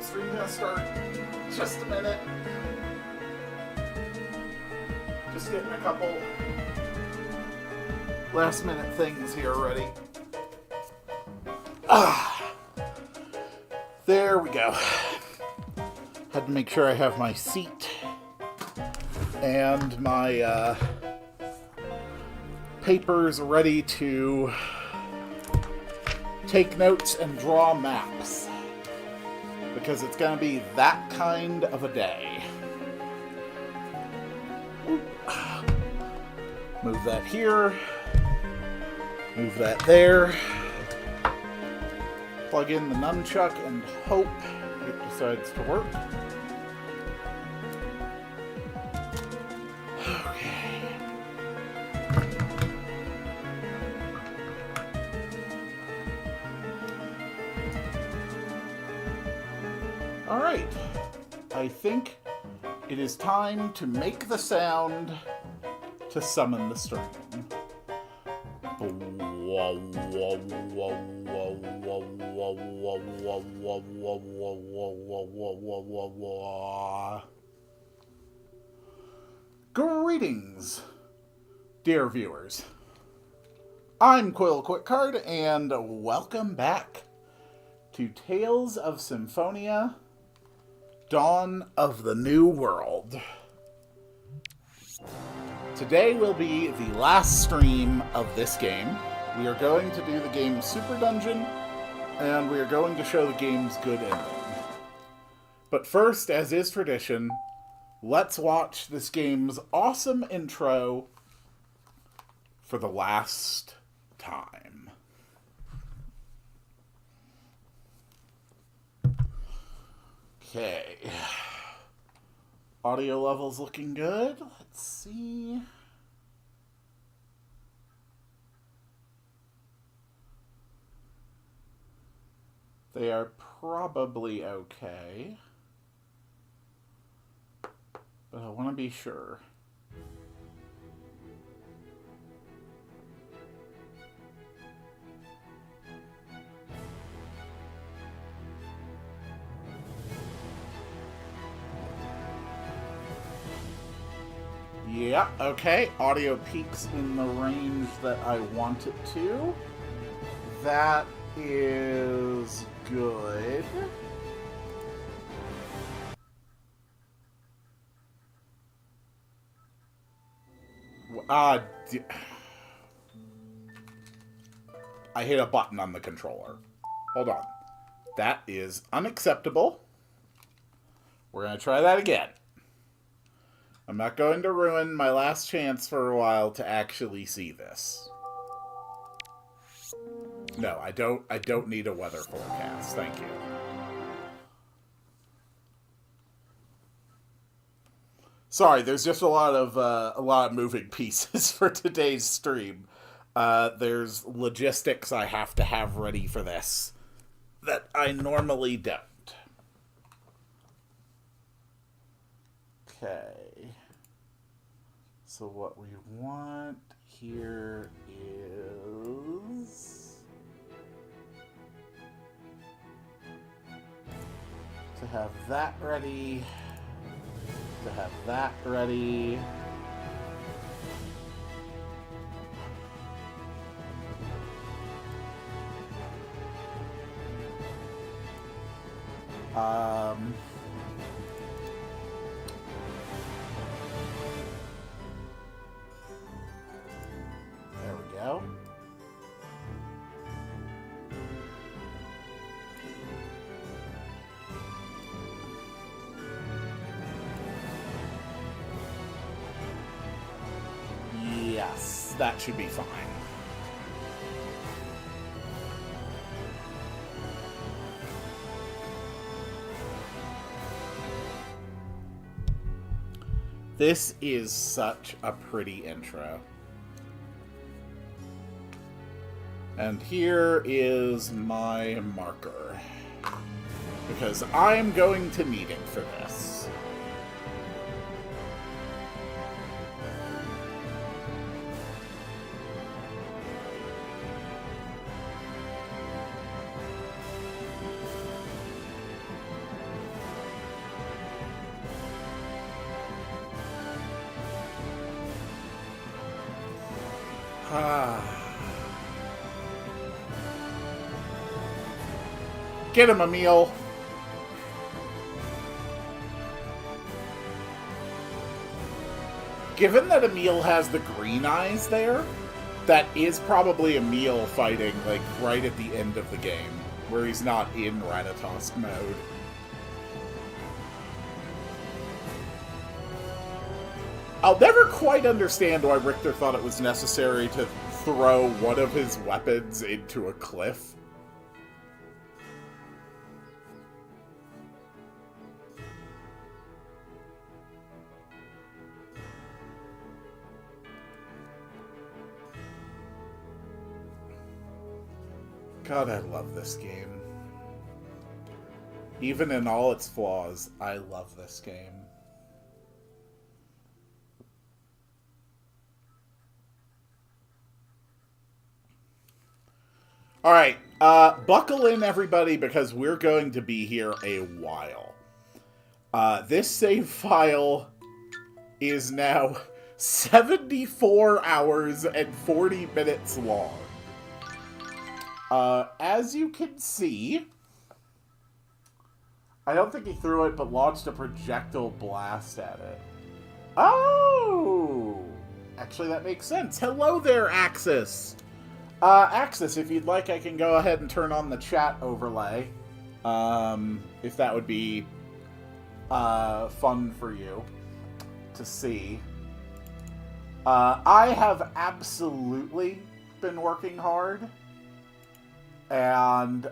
Stream gonna start just a minute. Just getting a couple last minute things here ready. There we go. Had to make sure I have my seat and my papers ready to take notes and draw maps. Because it's going to be that kind of a day. Move that here. Move that there. Plug in the nunchuck and hope it decides to work. Okay. Alright, I think it is time to make the sound to summon the stream. Greetings, dear viewers. I'm Quill Quickcard, and welcome back to Tales of Symphonia, Dawn of the New World. Today will be the last stream of this game. We are going to do the game's Super Dungeon, and we are going to show the game's good ending. But first, as is tradition, let's watch this game's awesome intro for the last time. Okay. Audio levels looking good. Let's see. They are probably okay. But I want to be sure. Yeah, okay. Audio peaks in the range that I want it to. That is good. I hit a button on the controller. Hold on. That is unacceptable. We're going to try that again. I'm not going to ruin my last chance for a while to actually see this. No, I don't need a weather forecast. Thank you. Sorry, there's just a lot of moving pieces for today's stream. There's logistics I have to have ready for this that I normally don't. Okay. So what we want here is to have that ready, to have that ready. There we go. Yes, that should be fine. This is such a pretty intro. And here is my marker. Because I'm going to need it for this. Get him, Emil. Given that Emil has the green eyes there, that is probably Emil fighting, like, right at the end of the game, where he's not in Ratatosk mode. I'll never quite understand why Richter thought it was necessary to throw one of his weapons into a cliff. God, I love this game. Even in all its flaws, I love this game. Alright, buckle in, everybody, because we're going to be here a while. This save file is now 74 hours and 40 minutes long. As you can see, I don't think he threw it, but launched a projectile blast at it. Oh! Actually, that makes sense. Hello there, Axis! Axis, if you'd like, I can go ahead and turn on the chat overlay. If that would be, fun for you to see. I have absolutely been working hard. And,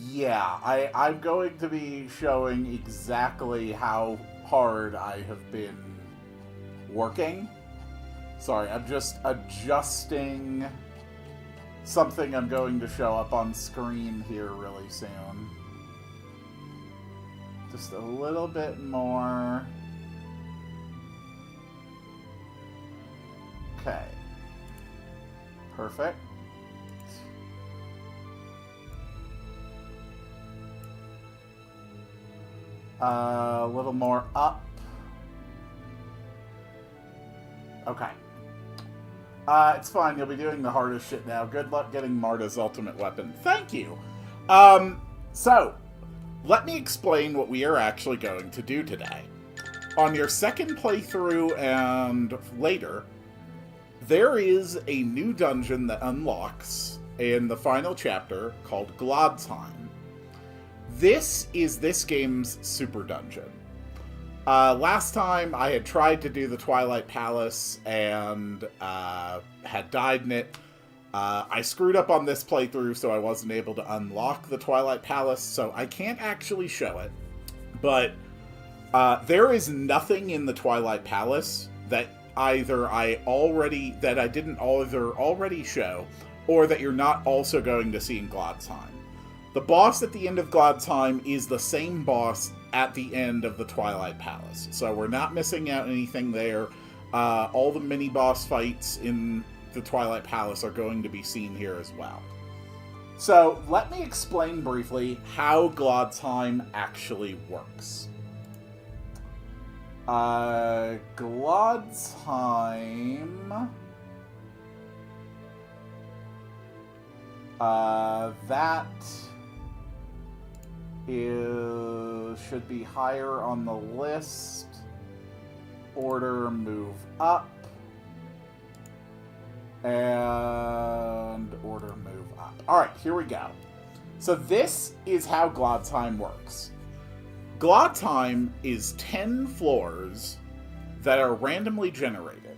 yeah, I'm going to be showing exactly how hard I have been working. Sorry, I'm just adjusting something I'm going to show up on screen here really soon. Just a little bit more. Okay. Perfect. A little more up. Okay. It's fine. You'll be doing the hardest shit now. Good luck getting Marta's ultimate weapon. Thank you. So, let me explain what we are actually going to do today. on your second playthrough and later, there is a new dungeon that unlocks in the final chapter called Gladsheim. This is this game's super dungeon. Last time I had tried to do the Twilight Palace and had died in it. I screwed up on this playthrough, so I wasn't able to unlock the Twilight Palace, so I can't actually show it. But there is nothing in the Twilight Palace that I didn't either already show, or that you're not also going to see in Gladsheim. The boss at the end of Gladsheim is the same boss at the end of the Twilight Palace, so we're not missing out anything there. All the mini-boss fights in the Twilight Palace are going to be seen here as well. So, let me explain briefly how Gladsheim actually works. Gladsheim... that should be higher on the list. Order move up. And order move up. Alright, here we go. So this is how Gladsheim works. Gladsheim is 10 floors that are randomly generated.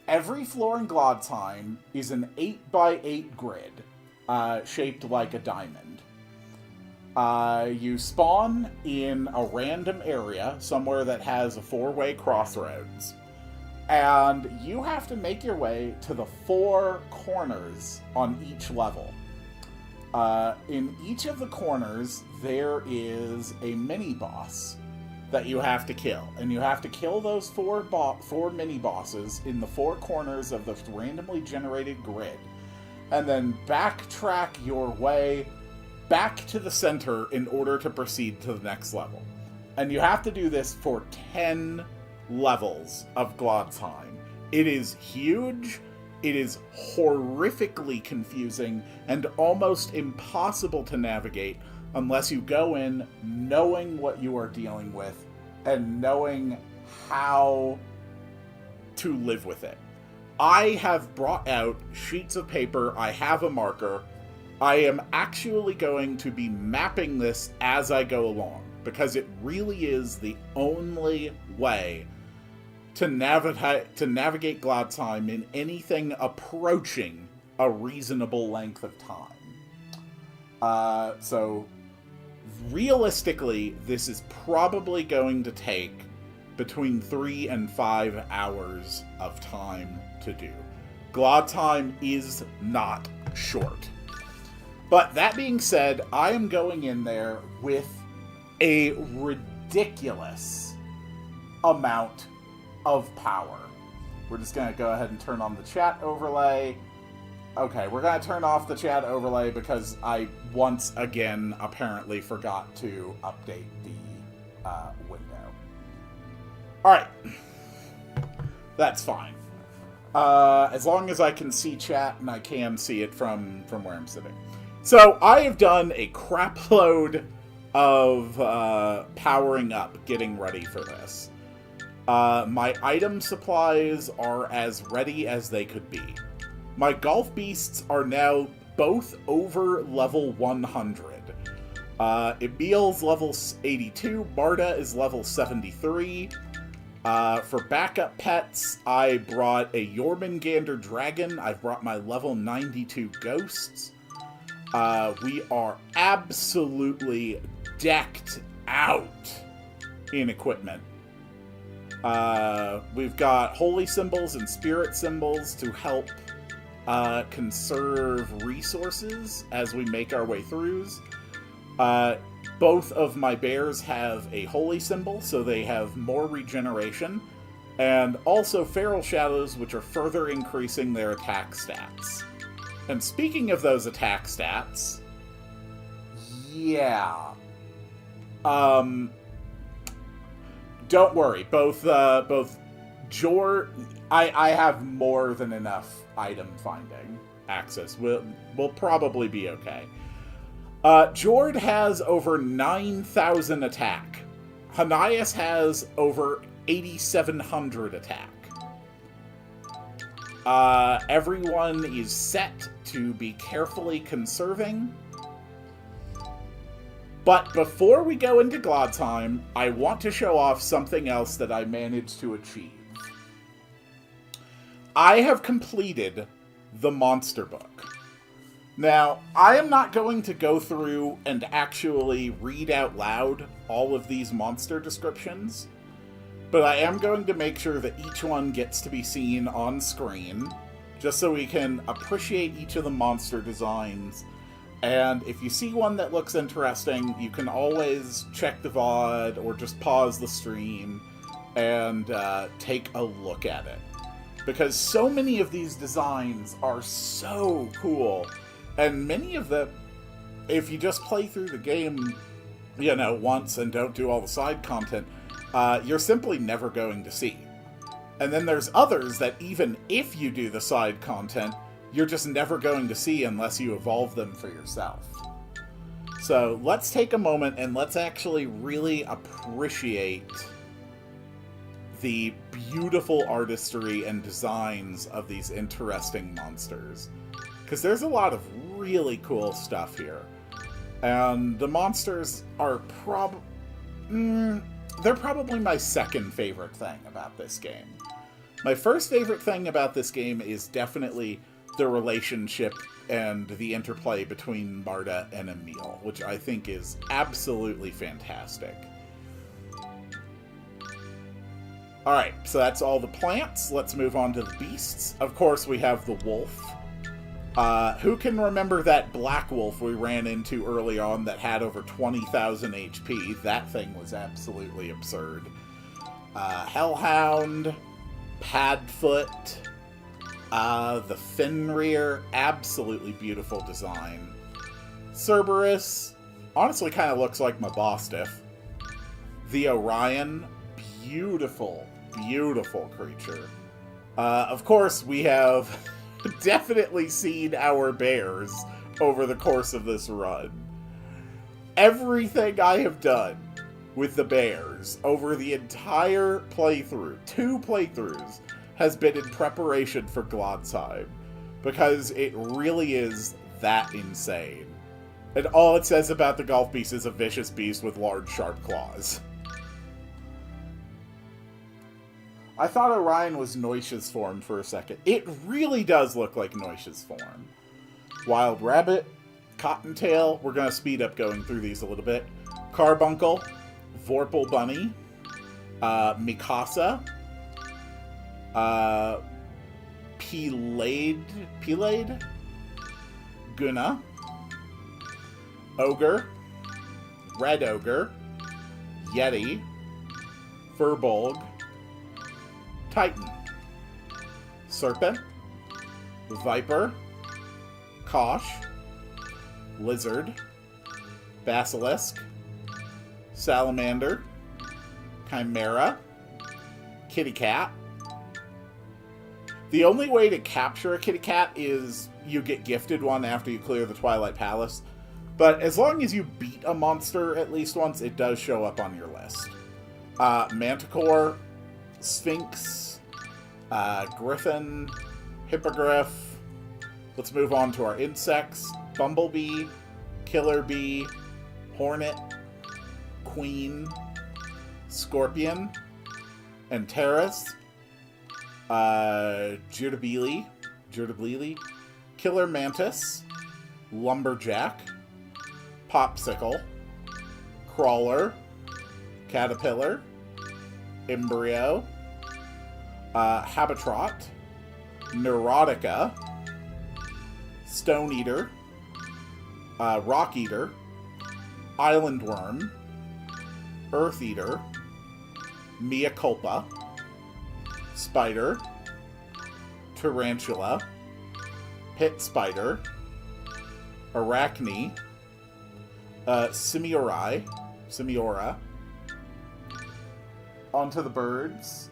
Every floor in Gladsheim is an 8x8 grid, shaped like a diamond. You spawn in a random area, somewhere that has a 4-way crossroads. And you have to make your way to the 4 corners on each level. In each of the corners, there is a mini-boss that you have to kill. And you have to kill those 4 mini-bosses in the 4 corners of the randomly generated grid. And then backtrack your way back to the center in order to proceed to the next level. And you have to do this for 10 levels of Gladsheim. It is huge, it is horrifically confusing, and almost impossible to navigate unless you go in knowing what you are dealing with and knowing how to live with it. I have brought out sheets of paper, I have a marker. I am actually going to be mapping this as I go along, because it really is the only way to navigate Gladsheim in anything approaching a reasonable length of time. So, realistically, this is probably going to take between 3 and 5 hours of time to do. Gladsheim is not short. But that being said, I am going in there with a ridiculous amount of power. We're just going to go ahead and turn on the chat overlay. Okay, we're going to turn off the chat overlay because I once again apparently forgot to update the window. Alright. That's fine. As long as I can see chat and I can see it from where I'm sitting. So, I have done a crap load of powering up, getting ready for this. My item supplies are as ready as they could be. My golf beasts are now both over level 100. Emil's level 82, Marta is level 73. For backup pets, I brought a Jormungandr dragon. I've brought my level 92 ghosts. We are absolutely decked out in equipment. We've got holy symbols and spirit symbols to help conserve resources as we make our way throughs. Both of my bears have a holy symbol, so they have more regeneration, and also feral shadows, which are further increasing their attack stats. And speaking of those attack stats, yeah. Don't worry, both I have more than enough item finding access. We'll probably be okay. Jord has over 9,000 attack. Hanias has over 8,700 attack. Everyone is set to be carefully conserving. But before we go into Glodsheim, I want to show off something else that I managed to achieve. I have completed the monster book. Now, I am not going to go through and actually read out loud all of these monster descriptions, but I am going to make sure that each one gets to be seen on screen, just so we can appreciate each of the monster designs. And if you see one that looks interesting, you can always check the VOD or just pause the stream and take a look at it. Because so many of these designs are so cool. And many of them, if you just play through the game, you know, once and don't do all the side content, you're simply never going to see. And then there's others that even if you do the side content, you're just never going to see unless you evolve them for yourself. So let's take a moment and let's actually really appreciate the beautiful artistry and designs of these interesting monsters. Because there's a lot of really cool stuff here. And the monsters are they're probably my second favorite thing about this game. My first favorite thing about this game is definitely the relationship and the interplay between Marta and Emil, which I think is absolutely fantastic. Alright, so that's all the plants. Let's move on to the beasts. Of course, we have the wolf. Who can remember that black wolf we ran into early on that had over 20,000 HP? That thing was absolutely absurd. Hellhound, Padfoot, the Fenrir, absolutely beautiful design. Cerberus, honestly kind of looks like my Bostiff. The Orion, beautiful, beautiful creature. Of course, we have definitely seen our bears over the course of this run. Everything I have done with the bears over the entire playthrough, 2 playthroughs, has been in preparation for Glodsheim, because it really is that insane. And all it says about the golf beast is a vicious beast with large, sharp claws. I thought Orion was Noisha's form for a second. It really does look like Noisha's form. Wild Rabbit, Cottontail, we're going to speed up going through these a little bit. Carbuncle, Vorpal Bunny, Mikasa, Pelade, Guna, Ogre, Red Ogre, Yeti, Furbolg, Titan, Serpent, Viper, Kosh, Lizard, Basilisk, Salamander, Chimera, Kitty Cat. The only way to capture a kitty cat is you get gifted one after you clear the Twilight Palace. But as long as you beat a monster at least once, it does show up on your list. Manticore, Sphinx, Griffin, Hippogriff. Let's move on to our insects. Bumblebee, Killer Bee, Hornet, Queen, Scorpion, Antares, Judabili, Killer Mantis, Lumberjack, Popsicle, Crawler, Caterpillar, Embryo, Habitrot, Neurotica, Stone Eater, Rock Eater, Island Worm, Earth Eater, Mea Culpa, Spider, Tarantula, Pit Spider, Arachne, Simiora. Onto the birds.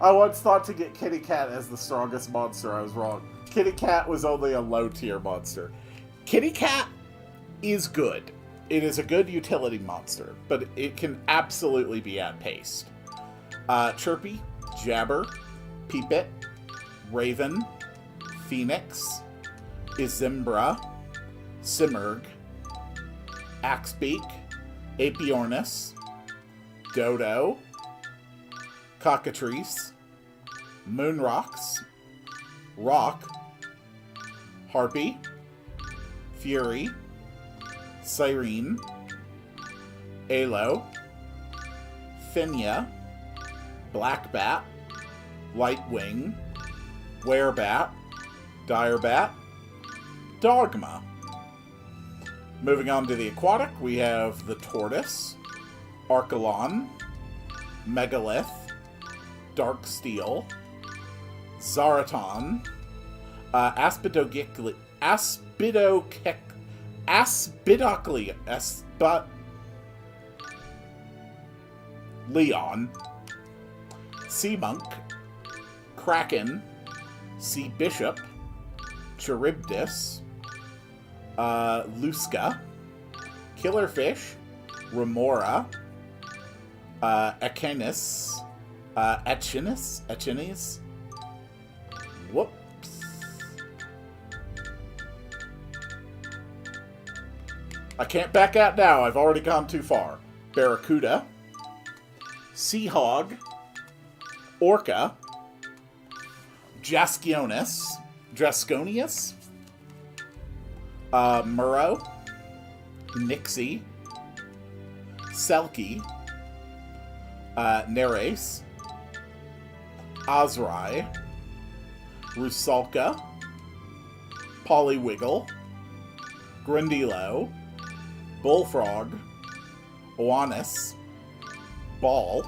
I once thought to get Kitty Cat as the strongest monster. I was wrong. Kitty Cat was only a low-tier monster. Kitty Cat is good. it is a good utility monster, but it can absolutely be outpaced. Chirpy, Jabber, Peepit, Raven, Phoenix, Izimbra, Simurgh, Axebeak, Apiornis, Dodo, Cockatrice, Moonrocks, Rock, Harpy, Fury, Cyrene, Alo, Finia, Blackbat, Lightwing, Werebat, Direbat, Dogma. Moving on to the aquatic, we have the Tortoise, Archelon, Megalith, Darksteel, Zaraton, Leon, Seamonk, Kraken, Sea Bishop, Charybdis, Luska, Killerfish, Remora, Echenis, Echenis, whoops. I can't back out now, I've already gone too far. Barracuda, Seahog, Orca, Jasconius, Murrow, Nixie, Selkie, Nereis, Azrai, Rusalka, Poliwiggle, Grundilo, Bullfrog, Oannis, Ball,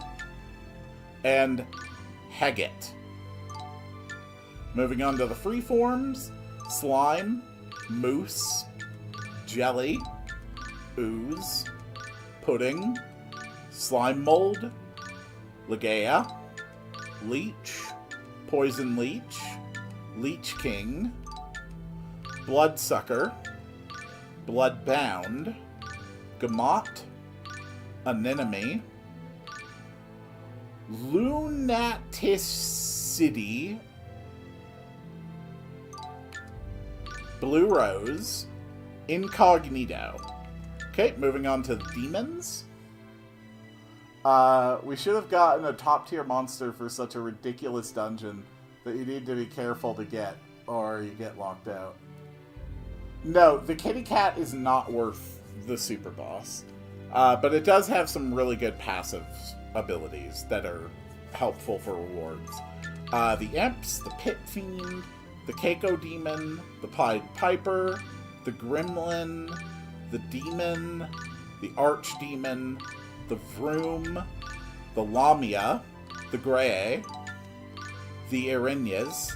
and Heggett. Moving on to the free forms, Slime, Moose, Jelly, Ooze, Pudding, Slime Mold, Legaia, Leech, Poison Leech, Leech King, Bloodsucker, Bloodbound, Gamot, Anemone, Lunaticity, Blue Rose, Incognito. Okay, moving on to demons. We should have gotten a top tier monster for such a ridiculous dungeon that you need to be careful to get, or you get locked out. No, the kitty cat is not worth the super boss. But it does have some really good passive abilities that are helpful for rewards. The Imps, the Pit Fiend, the Keiko Demon, the Pied Piper, the Gremlin, the Demon, the Archdemon, the Vroom, the Lamia, the Grey, the Erinyes,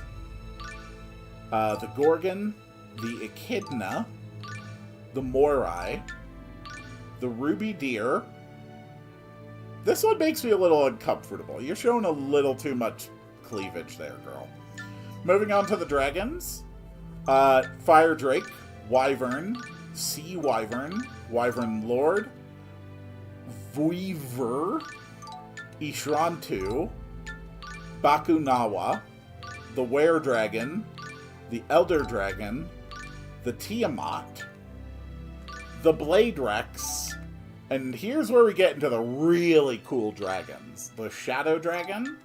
the Gorgon, the Echidna, the Moirai, the Ruby Deer. This one makes me a little uncomfortable. You're showing a little too much cleavage there, girl. Moving on to the dragons. Fire Drake, Wyvern, Sea Wyvern, Wyvern Lord, Vuiver, Ishrantu, Bakunawa, the Were Dragon, the Elder Dragon, the Tiamat, the Blade Rex, and here's where we get into the really cool dragons. The Shadow Dragon,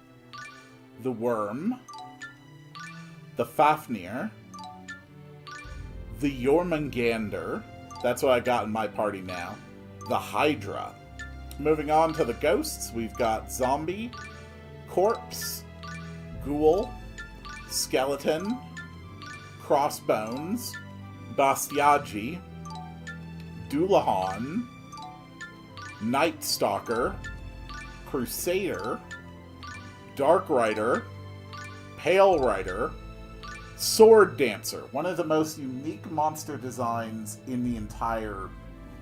the Worm, the Fafnir, the Jormungandr, that's what I got in my party now, the Hydra. Moving on to the ghosts, we've got Zombie, Corpse, Ghoul, Skeleton, Crossbones, Bastiagi, Dullahan, Night Stalker, Crusader, Dark Rider, Pale Rider, Sword Dancer, one of the most unique monster designs in the entire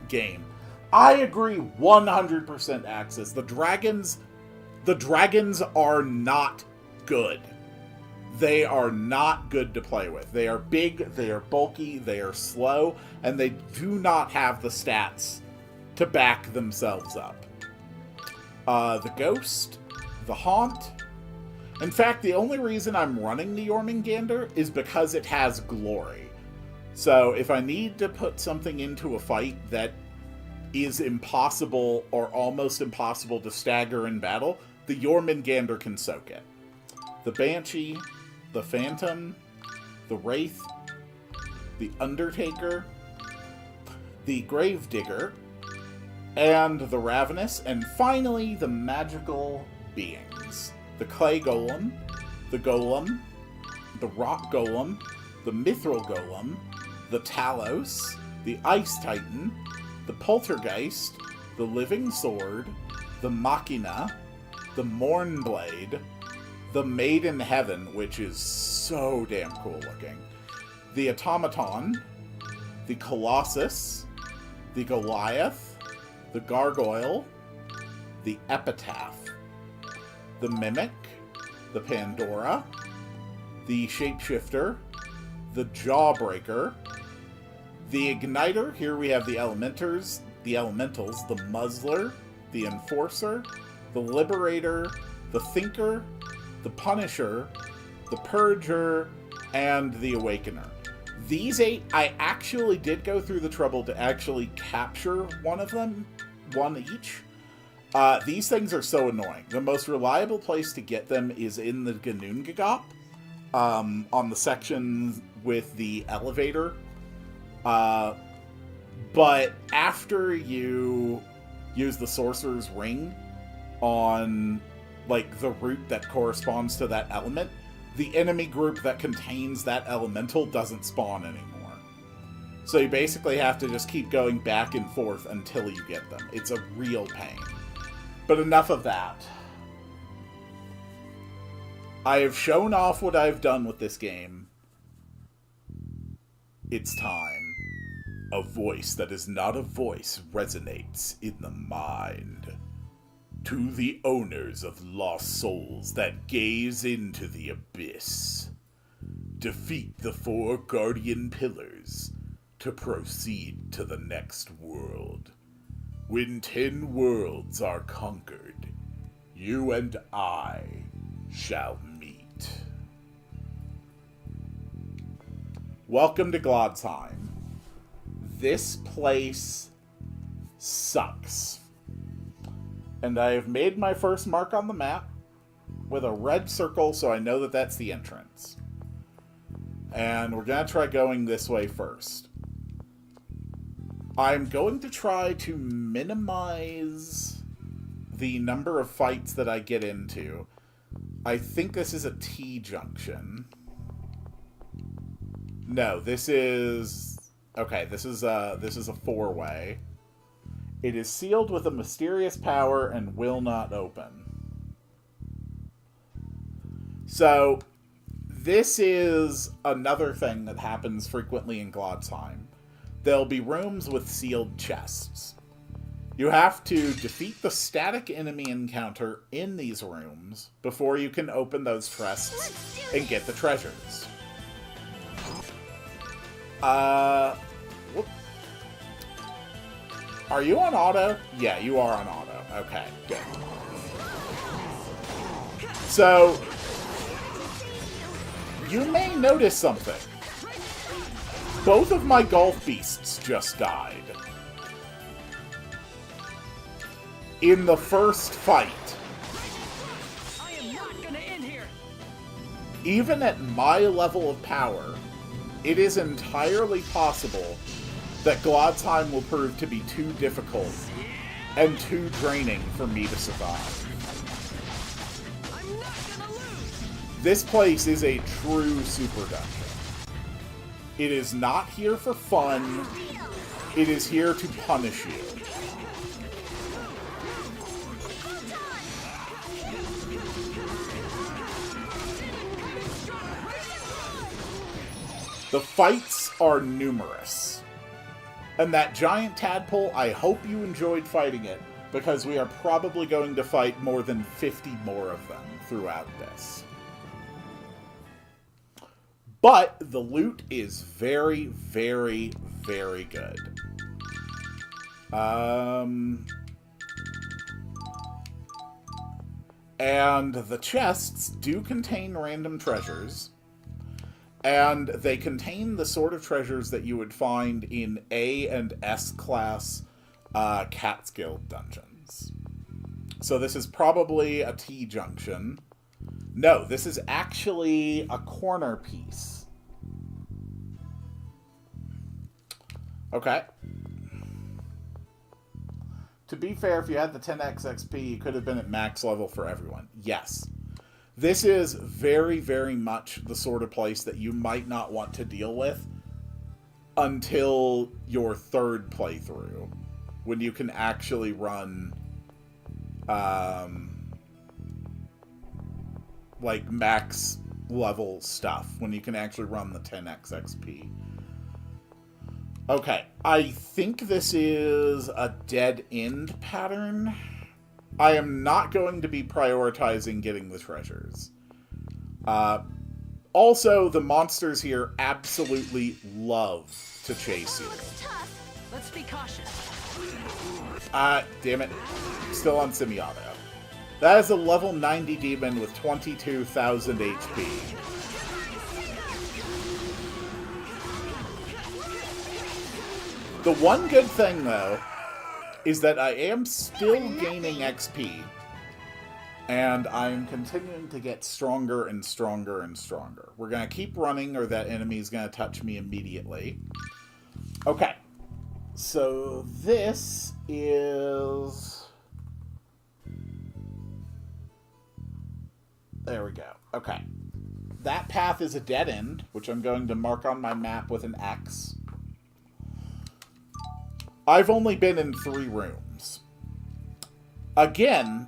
game. I agree 100%, Axis. The dragons are not good. They are not good to play with. They are big, they are bulky, they are slow, and they do not have the stats to back themselves up. The Ghost, the Haunt. In fact, the only reason I'm running the Jormungandr is because it has glory. So if I need to put something into a fight that is impossible or almost impossible to stagger in battle, the Jormungandr can soak it. The Banshee, the Phantom, the Wraith, the Undertaker, the Gravedigger, and the Ravenous, and finally the magical beings. The Clay Golem, the Rock Golem, the Mithril Golem, the Talos, the Ice Titan, the Poltergeist, the Living Sword, the Machina, the Mournblade, the Maiden Heaven, which is so damn cool looking, the Automaton, the Colossus, the Goliath, the Gargoyle, the Epitaph, the Mimic, the Pandora, the Shapeshifter, the Jawbreaker, the Igniter. Here we have the Elementals, the Muzzler, the Enforcer, the Liberator, the Thinker, the Punisher, the Purger, and the Awakener. These 8, I actually did go through the trouble to actually capture one of them, one each. These things are so annoying. The most reliable place to get them is in the Ginnungagap, on the section with the elevator. But after you use the Sorcerer's Ring on, like, the route that corresponds to that element, the enemy group that contains that elemental doesn't spawn anymore. So you basically have to just keep going back and forth until you get them. It's a real pain. But enough of that. I have shown off what I've done with this game. It's time. A voice that is not a voice resonates in the mind. To the owners of lost souls that gaze into the abyss, defeat the 4 guardian pillars to proceed to the next world. When 10 worlds are conquered, you and I shall meet. Welcome to Glodsheim. This place sucks. And I have made my first mark on the map with a red circle, so I know that that's the entrance. And we're going to try going this way first. I'm going to try to minimize the number of fights that I get into. I think this is a T-junction. No, this is... Okay, this is a 4-way. It is sealed with a mysterious power and will not open. So, this is another thing that happens frequently in Glodsheim. There'll be rooms with sealed chests. You have to defeat the static enemy encounter in these rooms before you can open those chests and get the treasures. Whoop. Are you on auto? Yeah, you are on auto. Okay, good. So, you may notice something. Both of my golf beasts just died. In the first fight. I am not gonna end here. Even at my level of power, it is entirely possible that Glodsheim will prove to be too difficult and too draining for me to survive. I'm not gonna lose. This place is a true super dungeon. It is not here for fun. It is here to punish you. The fights are numerous. And that giant tadpole, I hope you enjoyed fighting it, because we are probably going to fight more than 50 more of them throughout this. But the loot is very, very, very good. And the chests do contain random treasures. And they contain the sort of treasures that you would find in A and S class Cat's Guild dungeons. So this is probably a T-junction. No, this is actually a corner piece. Okay. To be fair, if you had the 10x XP, you could have been at max level for everyone. Yes. This is very, very much the sort of place that you might not want to deal with until your third playthrough, when you can actually run, like, max level stuff, when you can actually run the 10x XP. Okay, I think this is a dead end pattern. I am not going to be prioritizing getting the treasures. Also, the monsters here absolutely love to chase you. Let's be cautious. Damn it. Still on semi-auto. That is a level 90 demon with 22,000 HP. The one good thing, though, is that I am still gaining XP, and I'm continuing to get stronger and stronger and stronger. We're going to keep running, or that enemy's going to touch me immediately. Okay. So this is... There we go. Okay. That path is a dead end, which I'm going to mark on my map with an X. I've only been in 3 rooms. Again,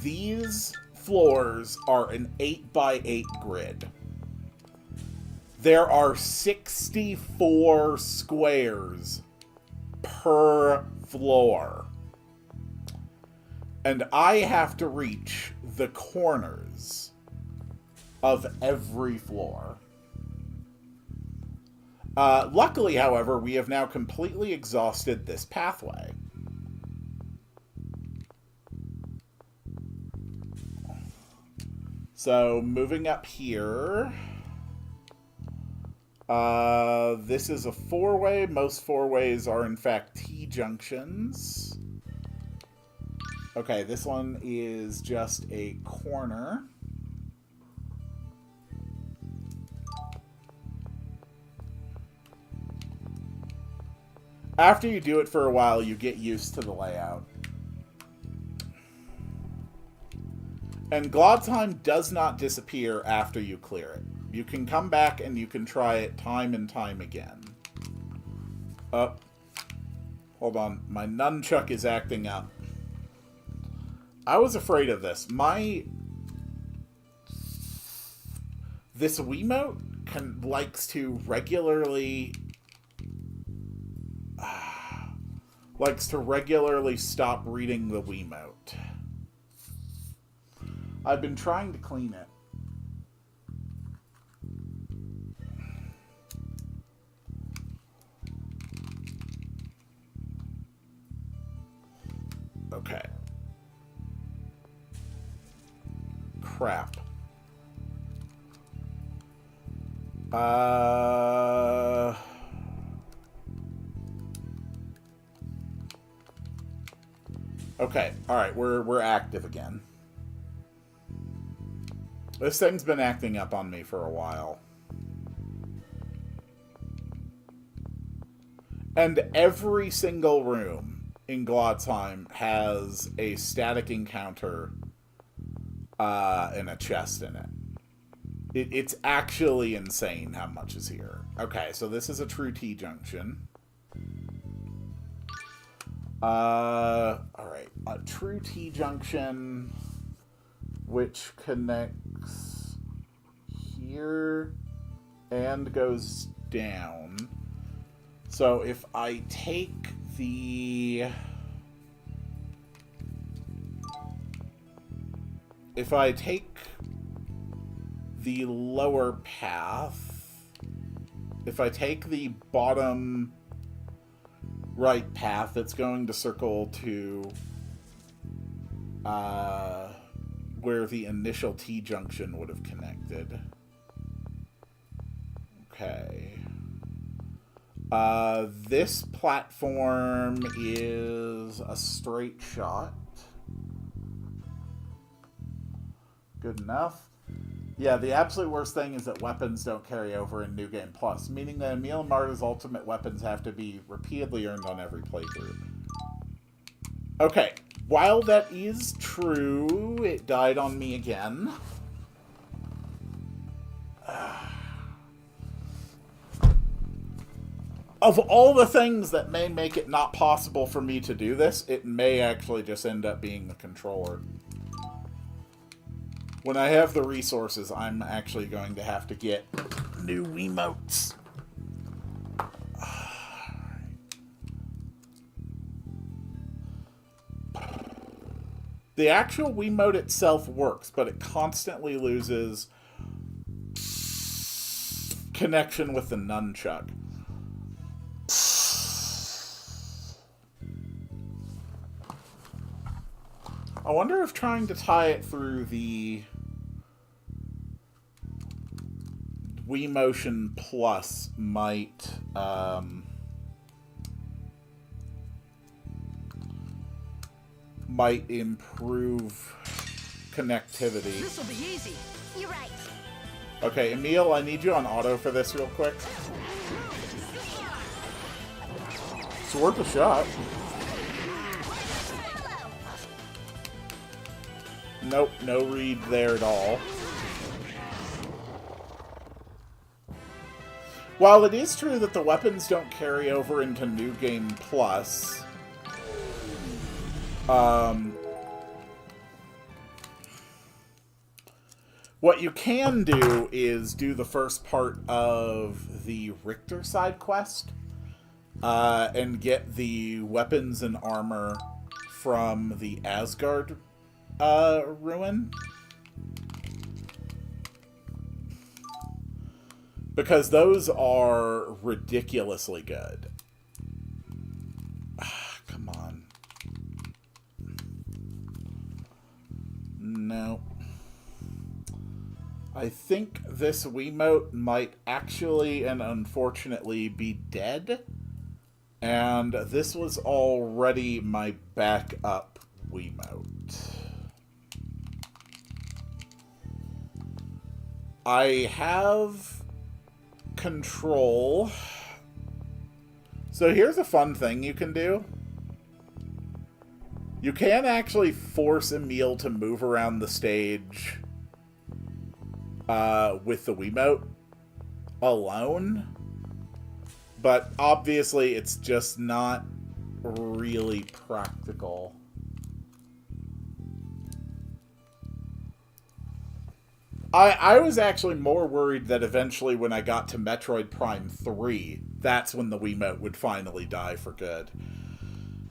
these floors are an 8x8 grid. There are 64 squares per floor. And I have to reach the corners of every floor. Luckily, however, we have now completely exhausted this pathway. So, moving up here. This is a 4-way. Most 4-ways are, in fact, T-junctions. Okay, this one is just a corner. After you do it for a while, you get used to the layout. And Glotzheim does not disappear after you clear it. You can come back and you can try it time and time again. Oh. Hold on. My nunchuck is acting up. I was afraid of this. This Wiimote likes to regularly stop reading the Wiimote. I've been trying to clean it. Okay. Crap. Okay, alright, we're active again. This thing's been acting up on me for a while. And every single room in Glotzheim has a static encounter and a chest in it. It's actually insane how much is here. Okay, so this is a true T-junction. Alright, a true T-junction which connects here and goes down. So if I take the... If I take the lower path, if I take the bottom right path. It's going to circle to where the initial T-junction would have connected. Okay. This platform is a straight shot. Good enough. Yeah, the absolute worst thing is that weapons don't carry over in New Game Plus, meaning that Emil and Marta's ultimate weapons have to be repeatedly earned on every playthrough. Okay, while that is true, it died on me again. Of all the things that may make it not possible for me to do this, it may actually just end up being the controller. When I have the resources, I'm actually going to have to get new Wiimotes. The actual Wiimote itself works, but it constantly loses connection with the nunchuck. I wonder if trying to tie it through the Wii Motion Plus might improve connectivity. This'll be easy. You're right. Okay, Emil, I need you on auto for this real quick. It's worth a shot. Nope, no read there at all. While it is true that the weapons don't carry over into New Game Plus, what you can do is do the first part of the Richter side quest and get the weapons and armor from the Asgard ruin. Because those are ridiculously good. Come on. No. I think this Wiimote might actually and unfortunately be dead. And this was already my backup Wiimote. I have control. So here's a fun thing you can do. You can actually force Emil to move around the stage with the Wiimote alone. But obviously it's just not really practical. I was actually more worried that eventually when I got to Metroid Prime 3, that's when the Wiimote would finally die for good.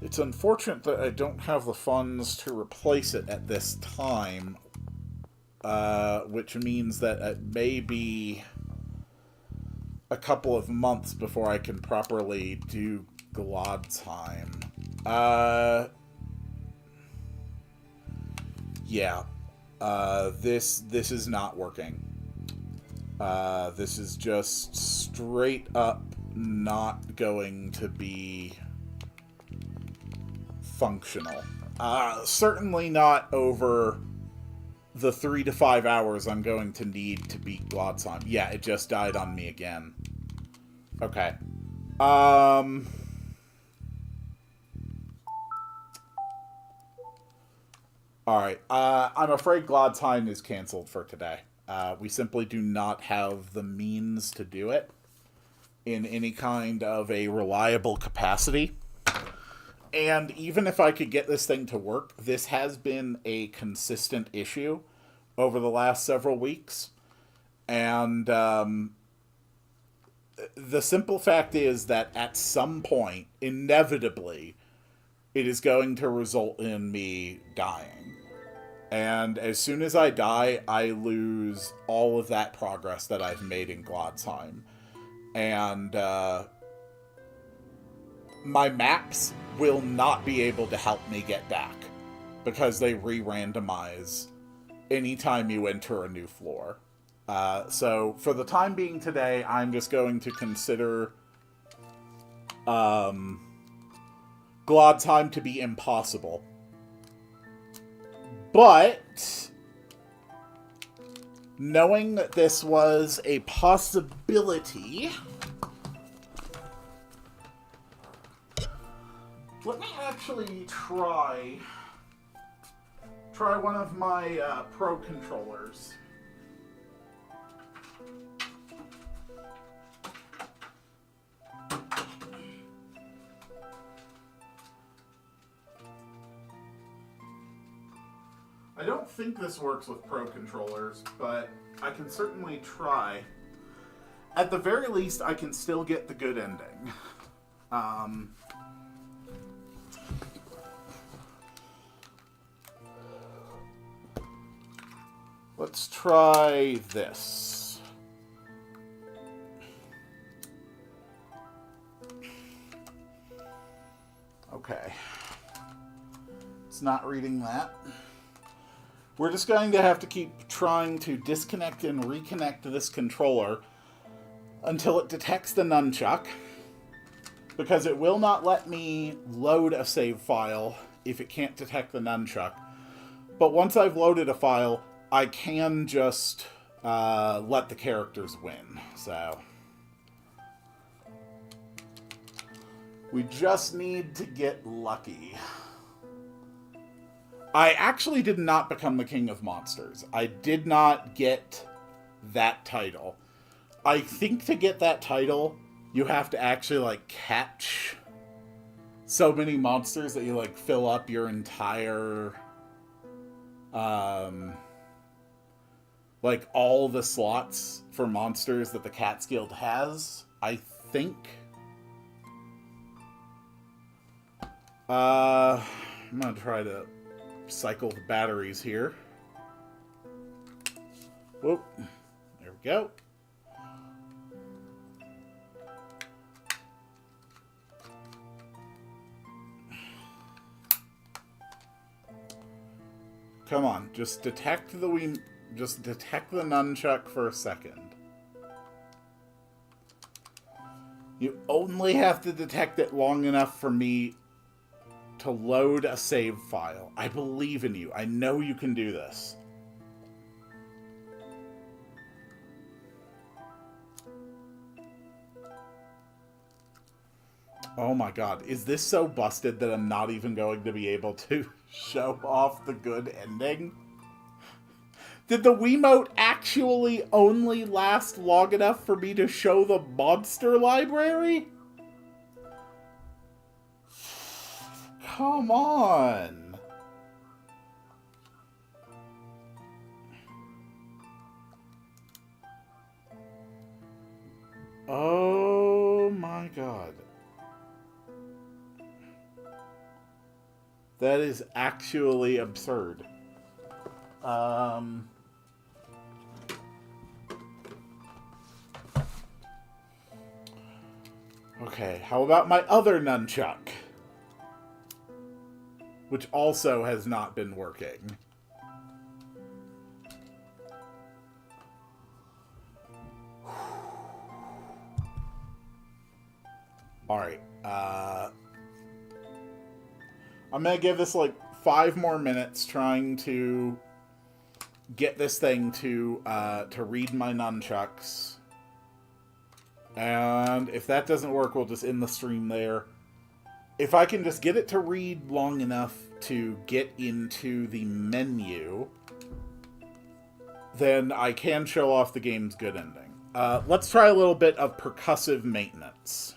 It's unfortunate that I don't have the funds to replace it at this time, which means that it may be a couple of months before I can properly do Glodsheim. Yeah. This is not working. This is just straight up not going to be functional. Certainly not over the 3 to 5 hours I'm going to need to beat Glodsheim. Yeah, it just died on me again. Okay. Alright, I'm afraid Glodsheim is canceled for today. We simply do not have the means to do it in any kind of a reliable capacity. And even if I could get this thing to work, this has been a consistent issue over the last several weeks. And the simple fact is that at some point, inevitably, it is going to result in me dying. And as soon as I die, I lose all of that progress that I've made in Glodsheim. And my maps will not be able to help me get back because they re-randomize anytime you enter a new floor. So for the time being today, I'm just going to consider Glod's to be impossible. But knowing that this was a possibility, let me actually try one of my Pro controllers. I don't think this works with Pro controllers, but I can certainly try. At the very least, I can still get the good ending. Let's try this. Okay. It's not reading that. We're just going to have to keep trying to disconnect and reconnect this controller until it detects the nunchuck, because it will not let me load a save file if it can't detect the nunchuck. But once I've loaded a file, I can just let the characters win. So we just need to get lucky. I actually did not become the King of Monsters. I did not get that title. I think to get that title, you have to actually, like, catch so many monsters that you, like, fill up your entire, like, all the slots for monsters that the Cats Guild has, I think. I'm gonna try to cycle the batteries here. Whoop. There we go. Come on, just detect the nunchuck for a second. You only have to detect it long enough for me to load a save file. I believe in you. I know you can do this. Oh my god. Is this so busted that I'm not even going to be able to show off the good ending? Did the Wiimote actually only last long enough for me to show the monster library? Come on. Oh my god. That is actually absurd. Okay, how about my other nunchuck? Which also has not been working. Alright, I'm gonna give this like 5 more minutes trying to get this thing to read my nunchucks. And if that doesn't work, we'll just end the stream there. If I can just get it to read long enough to get into the menu, then I can show off the game's good ending. Let's try a little bit of percussive maintenance.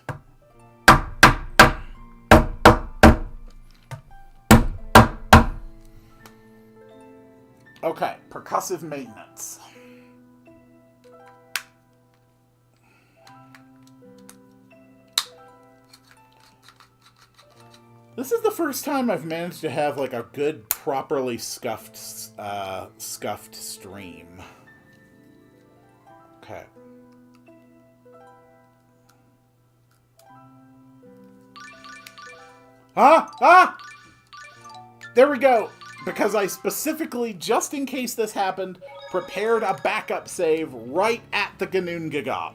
Okay, percussive maintenance. This is the first time I've managed to have like a good, properly scuffed stream. Okay. Ah! There we go! Because I specifically, just in case this happened, prepared a backup save right at the Ganoon-Gagop.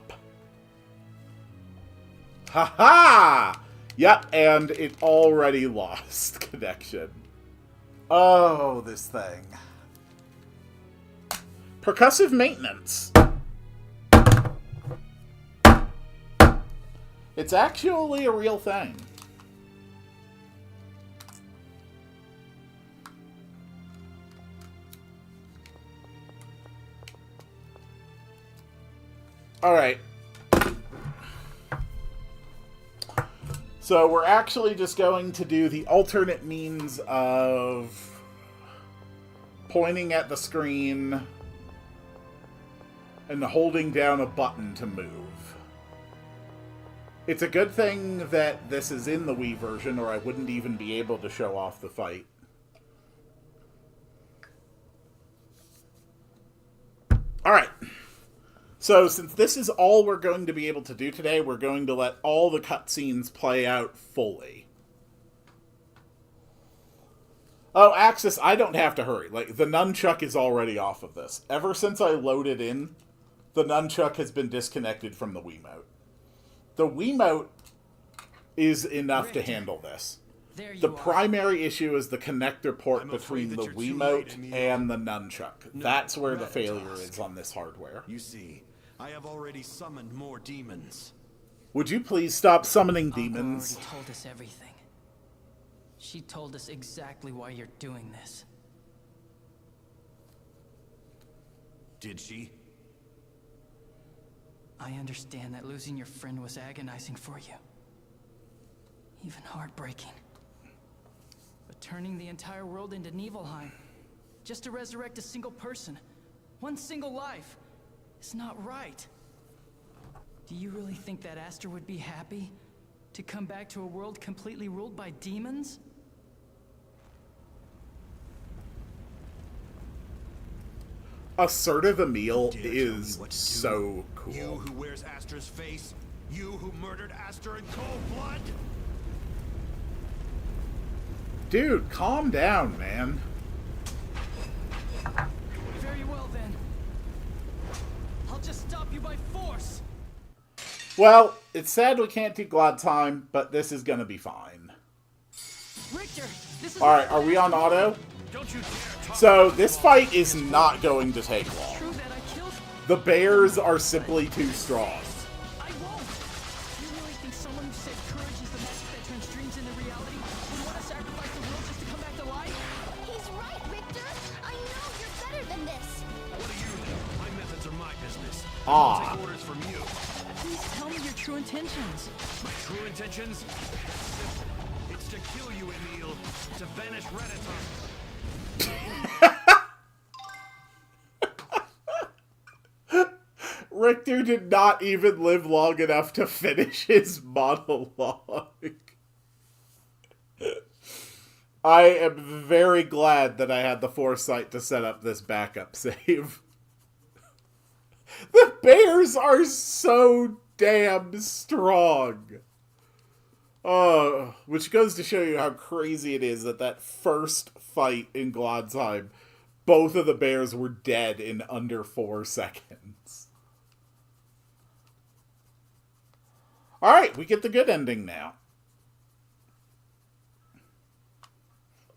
Ha-ha! Yep, and it already lost connection. Oh, this thing. Percussive maintenance. It's actually a real thing. Alright. So we're actually just going to do the alternate means of pointing at the screen and holding down a button to move. It's a good thing that this is in the Wii version, or I wouldn't even be able to show off the fight. Alright. So, since this is all we're going to be able to do today, we're going to let all the cutscenes play out fully. Oh, Axis, I don't have to hurry. Like, the nunchuck is already off of this. Ever since I loaded in, the nunchuck has been disconnected from the Wiimote. The Wiimote is enough to handle this. The primary issue is the connector port between the Wiimote and the nunchuck. That's where the failure is on this hardware. You see, I have already summoned more demons. Would you please stop summoning demons? Already told us everything. She told us exactly why you're doing this. Did she? I understand that losing your friend was agonizing for you. Even heartbreaking. But turning the entire world into Nibelheim, just to resurrect a single person, one single life, is not right. Do you really think that Aster would be happy to come back to a world completely ruled by demons? Assertive Emil is so cool. You who wears Aster's face? You who murdered Aster in cold blood? Dude, calm down, man. Very well then. I'll just stop you by force. Well, it's sad we can't do Glad Time, but this is gonna be fine. Richter, this is Alright, are we on auto? Don't you dare talk. So, this fight is not going to take long. true that I killed. The bears are simply too strong. I won't. You really think someone who said courage is the magic that turns dreams into reality would want to sacrifice the world just to come back to life? He's right, Richter. I know you're better than this. What do you know? My methods are my business. I Ah. don't take orders from you. Please tell me your true intentions. My true intentions? Simple. It's to kill you, Emil. To banish Redditor. Richter did not even live long enough to finish his monologue. I am very glad that I had the foresight to set up this backup save. The bears are so damn strong. Which goes to show you how crazy it is that that first fight in Gladsheim, both of the bears were dead in under 4 seconds. Alright, we get the good ending now.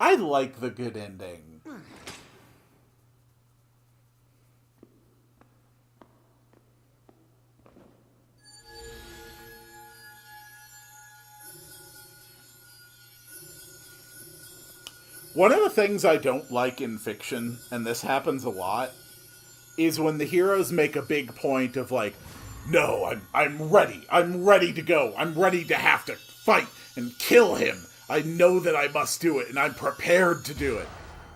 I like the good ending. One of the things I don't like in fiction, and this happens a lot, is when the heroes make a big point of like, no, I'm ready. I'm ready to go. I'm ready to have to fight and kill him. I know that I must do it, and I'm prepared to do it.